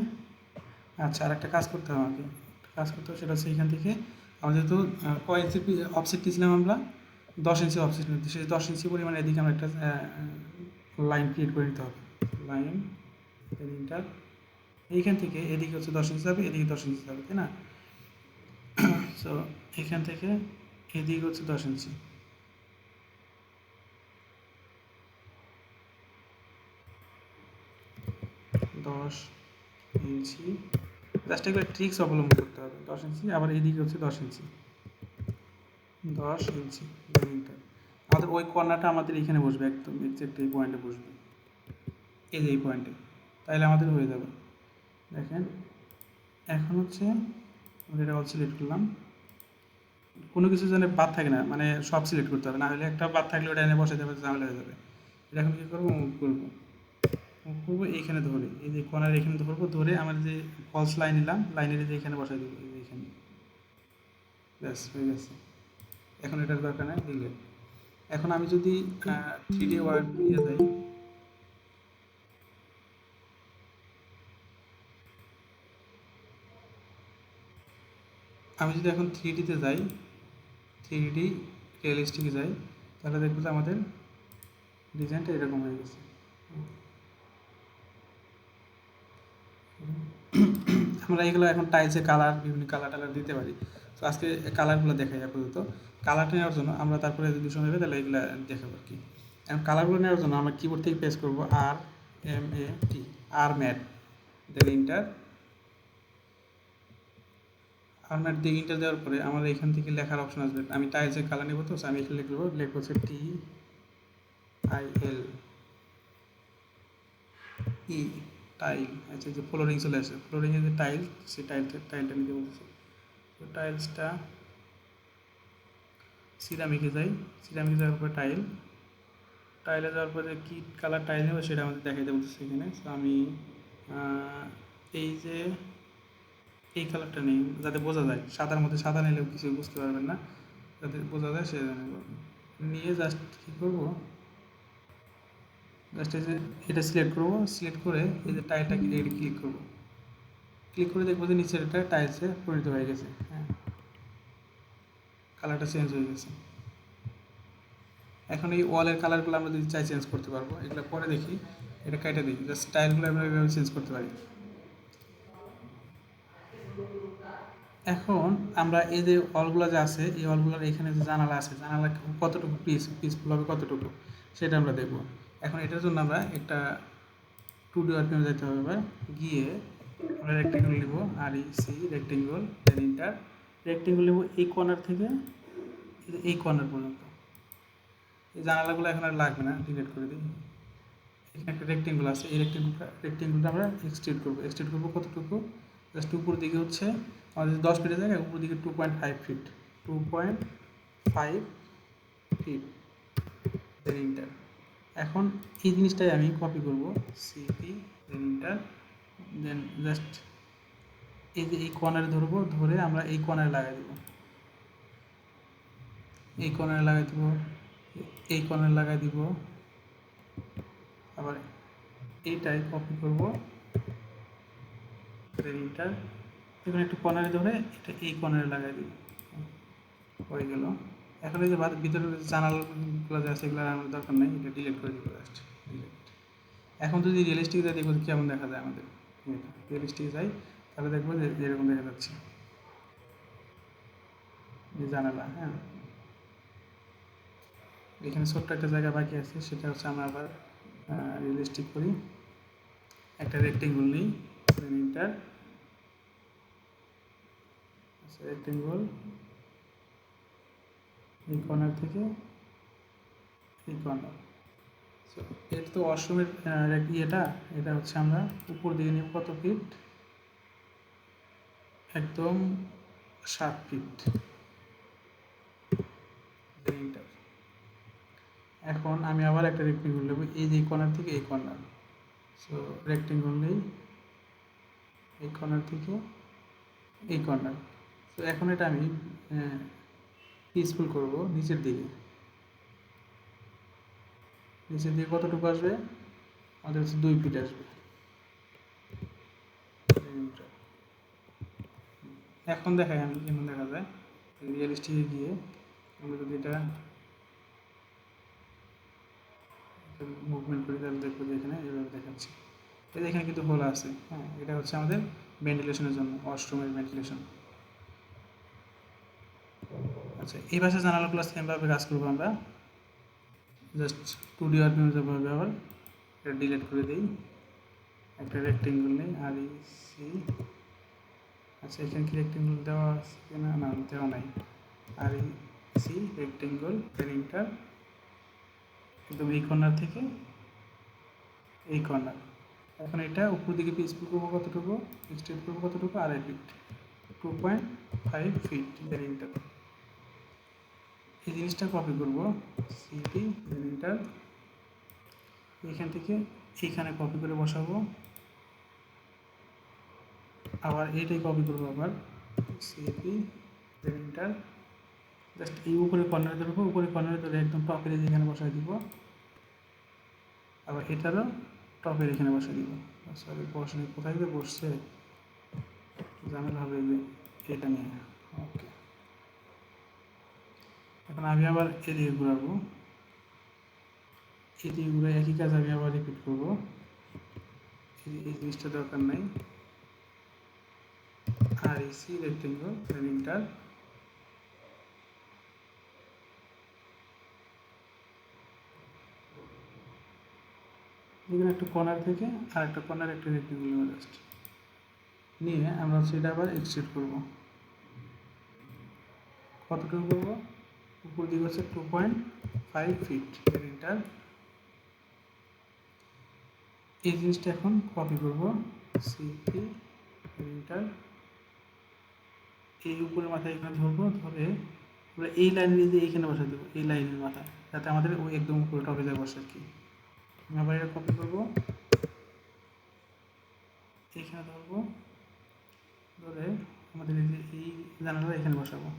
আচ্ছা আর একটা কাজ করতে হবে আমাকে, সেটা হচ্ছে এখান থেকে আমরা যেহেতু কয় ইঞ্চি অফসেট দিয়েছিলাম আমরা, 10 ইঞ্চি অফসেট নিতে, সেই 10 ইঞ্চি পরিমাণে এদিকে আমরা একটা লাইন ক্রিয়েট করে নিতে হবে। Line, then enter. এইখান থেকে এদিকে হচ্ছে 10 ইঞ্চি যাবে, এদিকে 10 ইঞ্চি যাবে, তাই না? সো এখান থেকে এদিকে হচ্ছে 10 ইঞ্চি। জাস্ট এগুলো ট্রিক্স অবলম্বন করতে হবে। 10 ইঞ্চি, আবার এদিকে হচ্ছে 10 ইঞ্চি। 10 ইঞ্চি মিটার। আমাদের ওই কর্নারটা আমাদের এখানে বসবে, একদম এক্সাক্ট এই পয়েন্টে বসবে, এই যে এই পয়েন্টে, তাইলে আমাদের হয়ে যাবে। দেখেন এখন হচ্ছে আমরা এটা অল সিলেক্ট করলাম। কোনো কিছু যেন বাদ থাকে না, মানে সব সিলেক্ট করতে হবে, না হলে একটা বাদ থাকলে ওটা এনে বসাতে হবে, ঝামেলা হয়ে যাবে। এটা এখন কী করবো, মুভ করবো, এইখানে ধরে, এই যে কর্নার এখানে ধরবো, ধরে আমার যে ফলস লাইন নিলাম, লাইনের যে এখানে বসাই দেবো, এই যে এখানে। ব্যাস হয়ে গেছে। এখন এটার দরকার নেই, দিলে। এখন আমি যদি 3D ওয়ার্ড নিয়ে যাই, আমি যদি এখন 3Dতে যাই, 3D রিয়েলিস্টিকে যাই, তাহলে দেখবো যে আমাদের ডিজাইনটা এরকম হয়ে গেছে। আমরা এগুলো এখন টাইলসে কালার, বিভিন্ন কালার টালার দিতে পারি। তো আজকে কালারগুলো দেখাই আপাতত। কালারটা নেওয়ার জন্য আমরা তারপরে যদি সময় হবে তাহলে এগুলো দেখাবো আর কি। এখন কালারগুলো নেওয়ার জন্য আমরা কিবোর্ড থেকে প্রেস করবো RMAT, আর ম্যাট, দেন ইন্টার। আর ম্যাট দিয়ে ইন্টার দেওয়ার পরে আমাদের এখান থেকে লেখার অপশন আসবে। আমি টাইলসের কালার নেবো, তো আমি এখানে লিখবো হচ্ছে TIL, ই টাইল, আচ্ছা যে ফ্লোরিং চলে আসে, ফ্লোরিংয়ের যে টাইল, সেই টাইলটা নিতে বলতেছে। তো টাইলসটা সিরামিকে যাই, সিরামিকে যাওয়ার পরে টাইলে যাওয়ার পরে কী কালার টাইল নেবো সেটা আমাদের দেখাইতে বলতেছে এখানে। সো আমি এই যে এই কালারটা নেই, যাতে বোঝা যায়, সাদার মধ্যে সাদা নিলেও কিছু বুঝতে পারবেন না, যাতে বোঝা যায় সেটা নেব। নিয়ে জাস্ট কী করবো, জাস্ট এই যে এটা সিলেক্ট করবো, সিলেক্ট করে এই যে টাইলটাকে এটা ক্লিক করবো, ক্লিক করে দেখবো যে নিচের এটা টাইলসে পরিণত হয়ে গেছে। হ্যাঁ, কালারটা চেঞ্জ হয়ে গেছে। এখন এই ওয়ালের কালারগুলো আমরা যদি চাই চেঞ্জ করতে পারবো, এগুলো পরে দেখি, এটা কেটে দিই, জাস্ট স্টাইলগুলো আমরা এভাবে চেঞ্জ করতে পারি। এখন আমরা এই যে ওয়ালগুলো যে আছে, এই ওয়ালগুলোর এখানে যে জানালা আছে, জানালা কতটুকু পিসফুল হবে কতটুকু, সেটা আমরা দেখবো। এখন এটার জন্য আমরা একটা 2D ওয়ার্কিংয়ে যেতে হবে। এবার গিয়ে আমরা রেক্টেঙ্গল নিব, REC রেক্টেঙ্গল, দেন ইন্টার। রেক্টেঙ্গল নেব এই কর্নার থেকে এই কর্নার পর্যন্ত। এই জানালাগুলো এখন আর লাগবে না, ডিলিট করে দিই। এখানে একটা রেক্টেঙ্গল আছে, এই রেক্টেঙ্গলটা আমরা এক্সটেন্ড করবো কতটুকু, জাস্ট উপর দিকে হচ্ছে আমাদের 10 ফিটের জায়গায় উপর দিকে 2.5 ফিট, 2.5 ফিট, দেন ইন্টার। এখন এই জিনিসটাই আমি কপি করব, সিপি দেন ইন্টার, দেন জাস্ট এই যে এই কর্নারে ধরবো, ধরে আমরা এই কর্নারে লাগাই দেবো, এই কর্নারে লাগাই দিব, এই কর্নারে লাগাই দিব। আবার এইটাই কপি করব, দেন ইন্টার। এখানে একটু কর্নারে ধরে এটা এই কর্নারে লাগাই দিব, হয়ে গেল। এখন এই যে ভিতরে জানালাগুলো যে আছে এগুলো আমার দরকার নেই, এটা ডিলিট করে দিব, জাস্ট ডিলিট। এখন যদি রিয়েলিস্টিক যাই দেখবো কেমন দেখা যায় আমাদের, রিয়েলিস্টিক যাই তাহলে দেখবো যে এরকম দেখা যাচ্ছে এই জানালা। হ্যাঁ, এখানে ছোট্ট একটা জায়গা বাকি আছে, সেটা হচ্ছে আমরা আবার রিয়েলিস্টিক করি। একটা রেক্টেঙ্গল নিই, ইন্টার, রেক্টেঙ্গল এই কর্নার থেকে এই কর্নার। সো এটা তো ওয়াশরুমের ইয়েটা, এটা হচ্ছে আমরা উপর দিকে নিব কত ফিট, একদম 7 ফিট। এখন আমি আবার একটা রেক্টেঙ্গল নেব এই যে কর্নার থেকে এই কর্নার। সো রেক্টেঙ্গল নেই এই কর্নার থেকে এই কর্নার। তো এখন এটা আমি পিসফুল করব নিচের দিকে, নিচের দিকে কতটুকু আসবে, আমাদের হচ্ছে 2 ফিট আসবে। এখন দেখাই আমি কেমন দেখা যায়, রিয়েলিস্টিকে গিয়ে আমরা যদি এটা মুভমেন্ট করি তাহলে দেখবো যে এখানে এভাবে দেখাচ্ছে। এই এখানে কিন্তু হোল আছে। হ্যাঁ, এটা হচ্ছে আমাদের ভেন্টিলেশনের জন্য, ওয়াশরুমের ভেন্টিলেশন। আচ্ছা, এই পাশে জানালাগুলো সেমভাবে কাজ করবো আমরা, জাস্ট 2D ওয়ার্কিং যাবো আবার, এটা ডিলিট করে দিই। একটা রেক্টেঙ্গল নেই, REC। আচ্ছা, এখানে কি রেক্টেঙ্গল দেওয়া আছে কিনা, না দেওয়া নাই, REC রেক্টেঙ্গল, ইন্টার। একদম এই কর্নার থেকে এই কর্নার। এখন এটা উপর দিকে পিসফুল করবো কতটুকু, এক্সটেন্ড করবো কতটুকু, 2.5 ফিট, 2.5 ফিট, দেন ইন্টার। এই জিনিসটা কপি করবো, সিপি দেন ইন্টার। এখান থেকে এইখানে কপি করে বসাবো, আবার এইটাই কপি করবো, আবার সিপি দেন ইন্টার। জাস্ট এই উপরে কর্নারে ধরবো, উপরে কর্নারে ধরে একদম টপের এখানে বসাই দিব, আবার এটারও টপের এখানে বসাই দিব। সরি, বসে কোথায় গিয়ে বসছে, ঝামেলা হবে যে এটা নিয়ে। ওকে, এখন আমি আবার এদিকে ঘুরাবো, এদিকে ঘুরে একই কাজ আমি আবার রিপিট করবো। এই জিনিসটা দরকার নাই, REC রেক্টেঙ্গল ইন্টার। এখানে একটা কর্নার থেকে আর একটা কর্নার একটা রেক্টেঙ্গল নেব, জাস্ট নিয়ে আমরা সেটা আবার এক্সটেন্ড করবো। কতটুকু করবো, উপর দিকে হচ্ছে 2.5 ফিট, ইন্টার। এই জিনিসটা এখন কপি করব, সিপি এন্টার, এই উপরের মাথায় এখানে ধরবো, ধরে আমরা এই লাইন দিয়ে এইখানে বসা দেবো, এই লাইনের মাথায়, যাতে আমাদের ওই একদম উপরে টপে যায় বসে আর কি। আমি আবার এটা কপি করবো, এইখানে ধরবো, ধরে আমাদের এই যে এই জানালা এখানে বসাবো।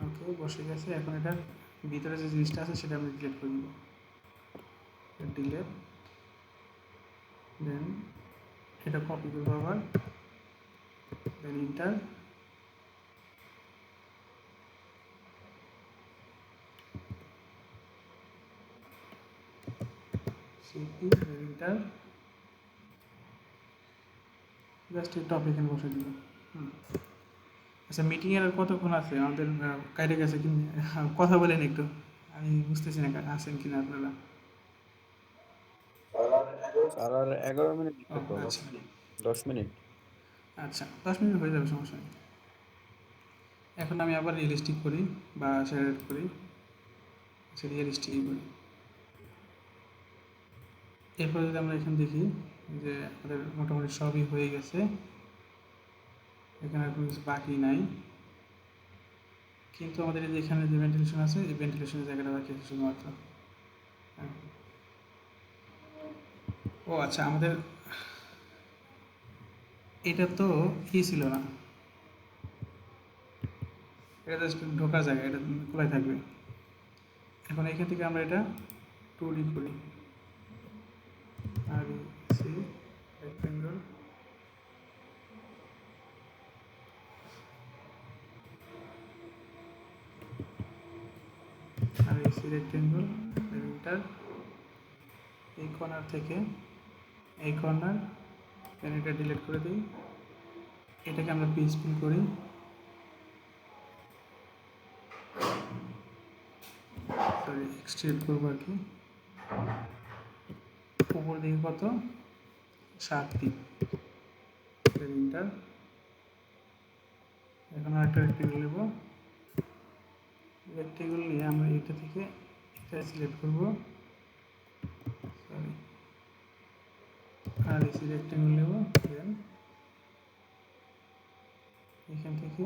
ওকে, বসে গেছে। এখন এটার ভিতরে যে জিনিসটা আছে সেটা আমি ডিলিট করে দেবো, ডিলিট, দেন এটা কপি করবো আবার, দেন ইন্টার, সিপি ইন্টার, জাস্ট এই টপ এখানে বসে দিব। আচ্ছা, মিটিংয়ের আর কতক্ষণ আছে আমাদের? কাইটে গেছে কি? কথা বলেন একটু, আমি বুঝতেছি না আছেন কিনা আপনারা।
আর 11 মিনিট
ও,
লাগবে,
আচ্ছা
10 মিনিট।
আচ্ছা, 10 মিনিট হয়ে যাবে, সমস্যা নেই। এখন আমি আবার রিয়েলিস্টিক করি বা শেয়ার করি, আচ্ছা রিয়েলিস্টিকই করি। এরপরে যদি আমরা এখানে দেখি যে আমাদের মোটামুটি সবই হয়ে গেছে, এখানে আর কোনো কিছু বাকি নাই, কিন্তু আমাদের এই যে এখানে যে ভেন্টিলেশন আছে, এই ভেন্টিলেশনের জায়গাটা বাকি আছে শুধুমাত্র। হ্যাঁ। ও আচ্ছা, আমাদের এটা তো কি ছিল না, এটা জাস্ট ঢোকার জায়গা, এটা খোলাই থাকবে। এখন এখান থেকে আমরা এটা 2D করি, আর সি রেক্টেঙ্গল, আর এই সি রেক্টেঙ্গল, এন্টার, এই কর্নার থেকে এই কর্নার, দেন এটা ডিলিট করে দিই, এটাকে আমরা পিসফুল করি, সরি এক্সট্রুড করবো আর কি। উপর দিকে কত? 7 ফিট, ইন্টার। এখন আরেকটা রেক্টেঙ্গল নেব, রেক্টেঙ্গল নিয়ে আমরা এটা থেকে এটা সিলেক্ট করব, সরি, আর এই রেক্টেঙ্গল নেব, দেন এখান থেকে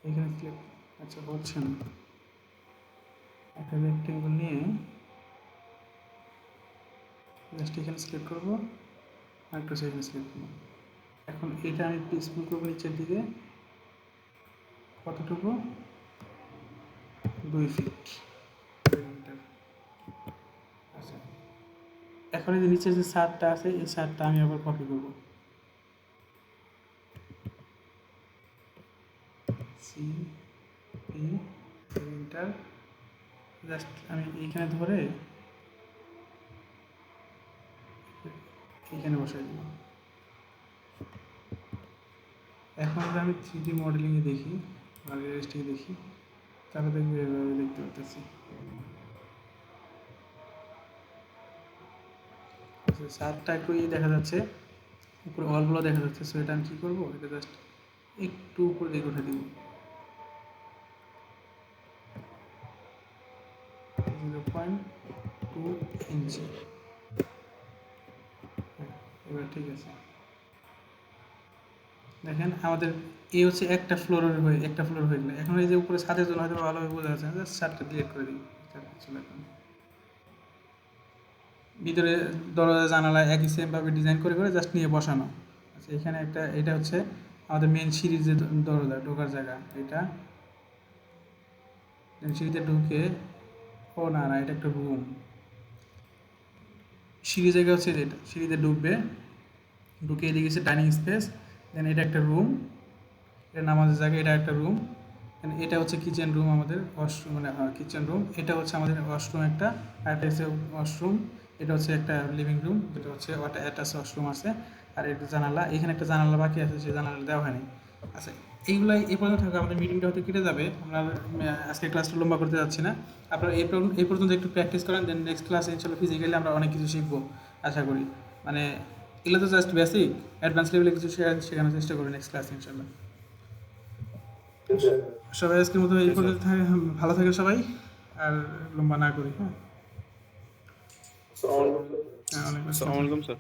এখানে সিলেক্ট, আচ্ছা হচ্ছে না, একটা রেক্টেঙ্গল নিয়ে জাস্ট এখানে সিলেক্ট করবো, আর একটা সেখানে সিলেক্ট করবো। এখন এটা আমি পিসফুল করবো নিচের দিকে, কতটুকু? 2 ফিট। আচ্ছা, এখন এই যে নিচের যে সারটা আছে, এই সারটা আমি আবার কপি করবো, সি পি এন্টার, জাস্ট আমি এইখানে ধরে এইখানে বসাই দিব। এখন যদি আমি 3D মডেলিংয়ে দেখি বা রিয়েলিস্টিক দেখি, তাহলে দেখবো এভাবে দেখতে পাচ্ছি। আচ্ছা, সারটা একটু দেখা যাচ্ছে, উপরে অলগুলো দেখা যাচ্ছে, সো এটা আমি কী করবো, এটা জাস্ট একটু উপরে দিকে উঠে দিব, 0.2 ইঞ্চি। এবার ঠিক আছে, দেখেন আমাদের এই হচ্ছে একটা ফ্লোর হয়ে গেলে। এখন এই যে উপরে ছাদের জন্য হয়তো ভালোভাবে বোঝা যাচ্ছে না, জাস্ট ছাদটা ডিলিট করে দিই। ভিতরে দরজা জানালা একই সেমভাবে ডিজাইন করে করে জাস্ট নিয়ে বসানো। আচ্ছা, এখানে একটা, এটা হচ্ছে আমাদের মেন সিঁড়ির যে দরজা ঢোকার জায়গা, এটা সিঁড়িতে ঢুকে, ও না না, এটা একটা রুম, সিঁড়ি জায়গা হচ্ছে যেটা, সিঁড়িতে ঢুকবে, ঢুকে এদিকে গেছে ডাইনিং স্পেস, দেন এটা একটা রুম, এটা নামাজের জায়গা, এটা একটা রুম, দেন এটা হচ্ছে কিচেন রুম, আমাদের ওয়াশরুম, মানে কিচেন রুম, এটা হচ্ছে আমাদের ওয়াশরুম একটা, আর এটা হচ্ছে ওয়াশরুম, এটা হচ্ছে একটা লিভিং রুম, যেটা হচ্ছে ওটা অ্যাটাচ ওয়াশরুম আছে, আর এটা জানালা, এখানে একটা জানালা বাকি আছে, সেই জানালা দেওয়া হয়নি। আচ্ছা, এইগুলাই এই পর্যন্ত থাকবে, আমাদের মিটিংটা হয়তো কেটে যাবে, আমরা আজকে ক্লাসটা লম্বা করতে যাচ্ছি না। আপনারা এই পর্যন্ত একটু প্র্যাকটিস করেন, দেন নেক্সট ক্লাসে ইনশাল্লাহ ফিজিক্যালি আমরা অনেক কিছু শিখবো আশা করি। মানে এগুলো তো জাস্ট বেসিক, অ্যাডভান্স লেভেলে কিছু শেখানোর চেষ্টা করি নেক্সট ক্লাসে ইনশাল্লাহ। সবাই আজকের মতো এই পর্যন্ত ভালো থাকে সবাই, আর লম্বা না করি। হ্যাঁ, হ্যাঁ, ওয়ালাইকুম আসসালাম।
আসসালামু আলাইকুম স্যার।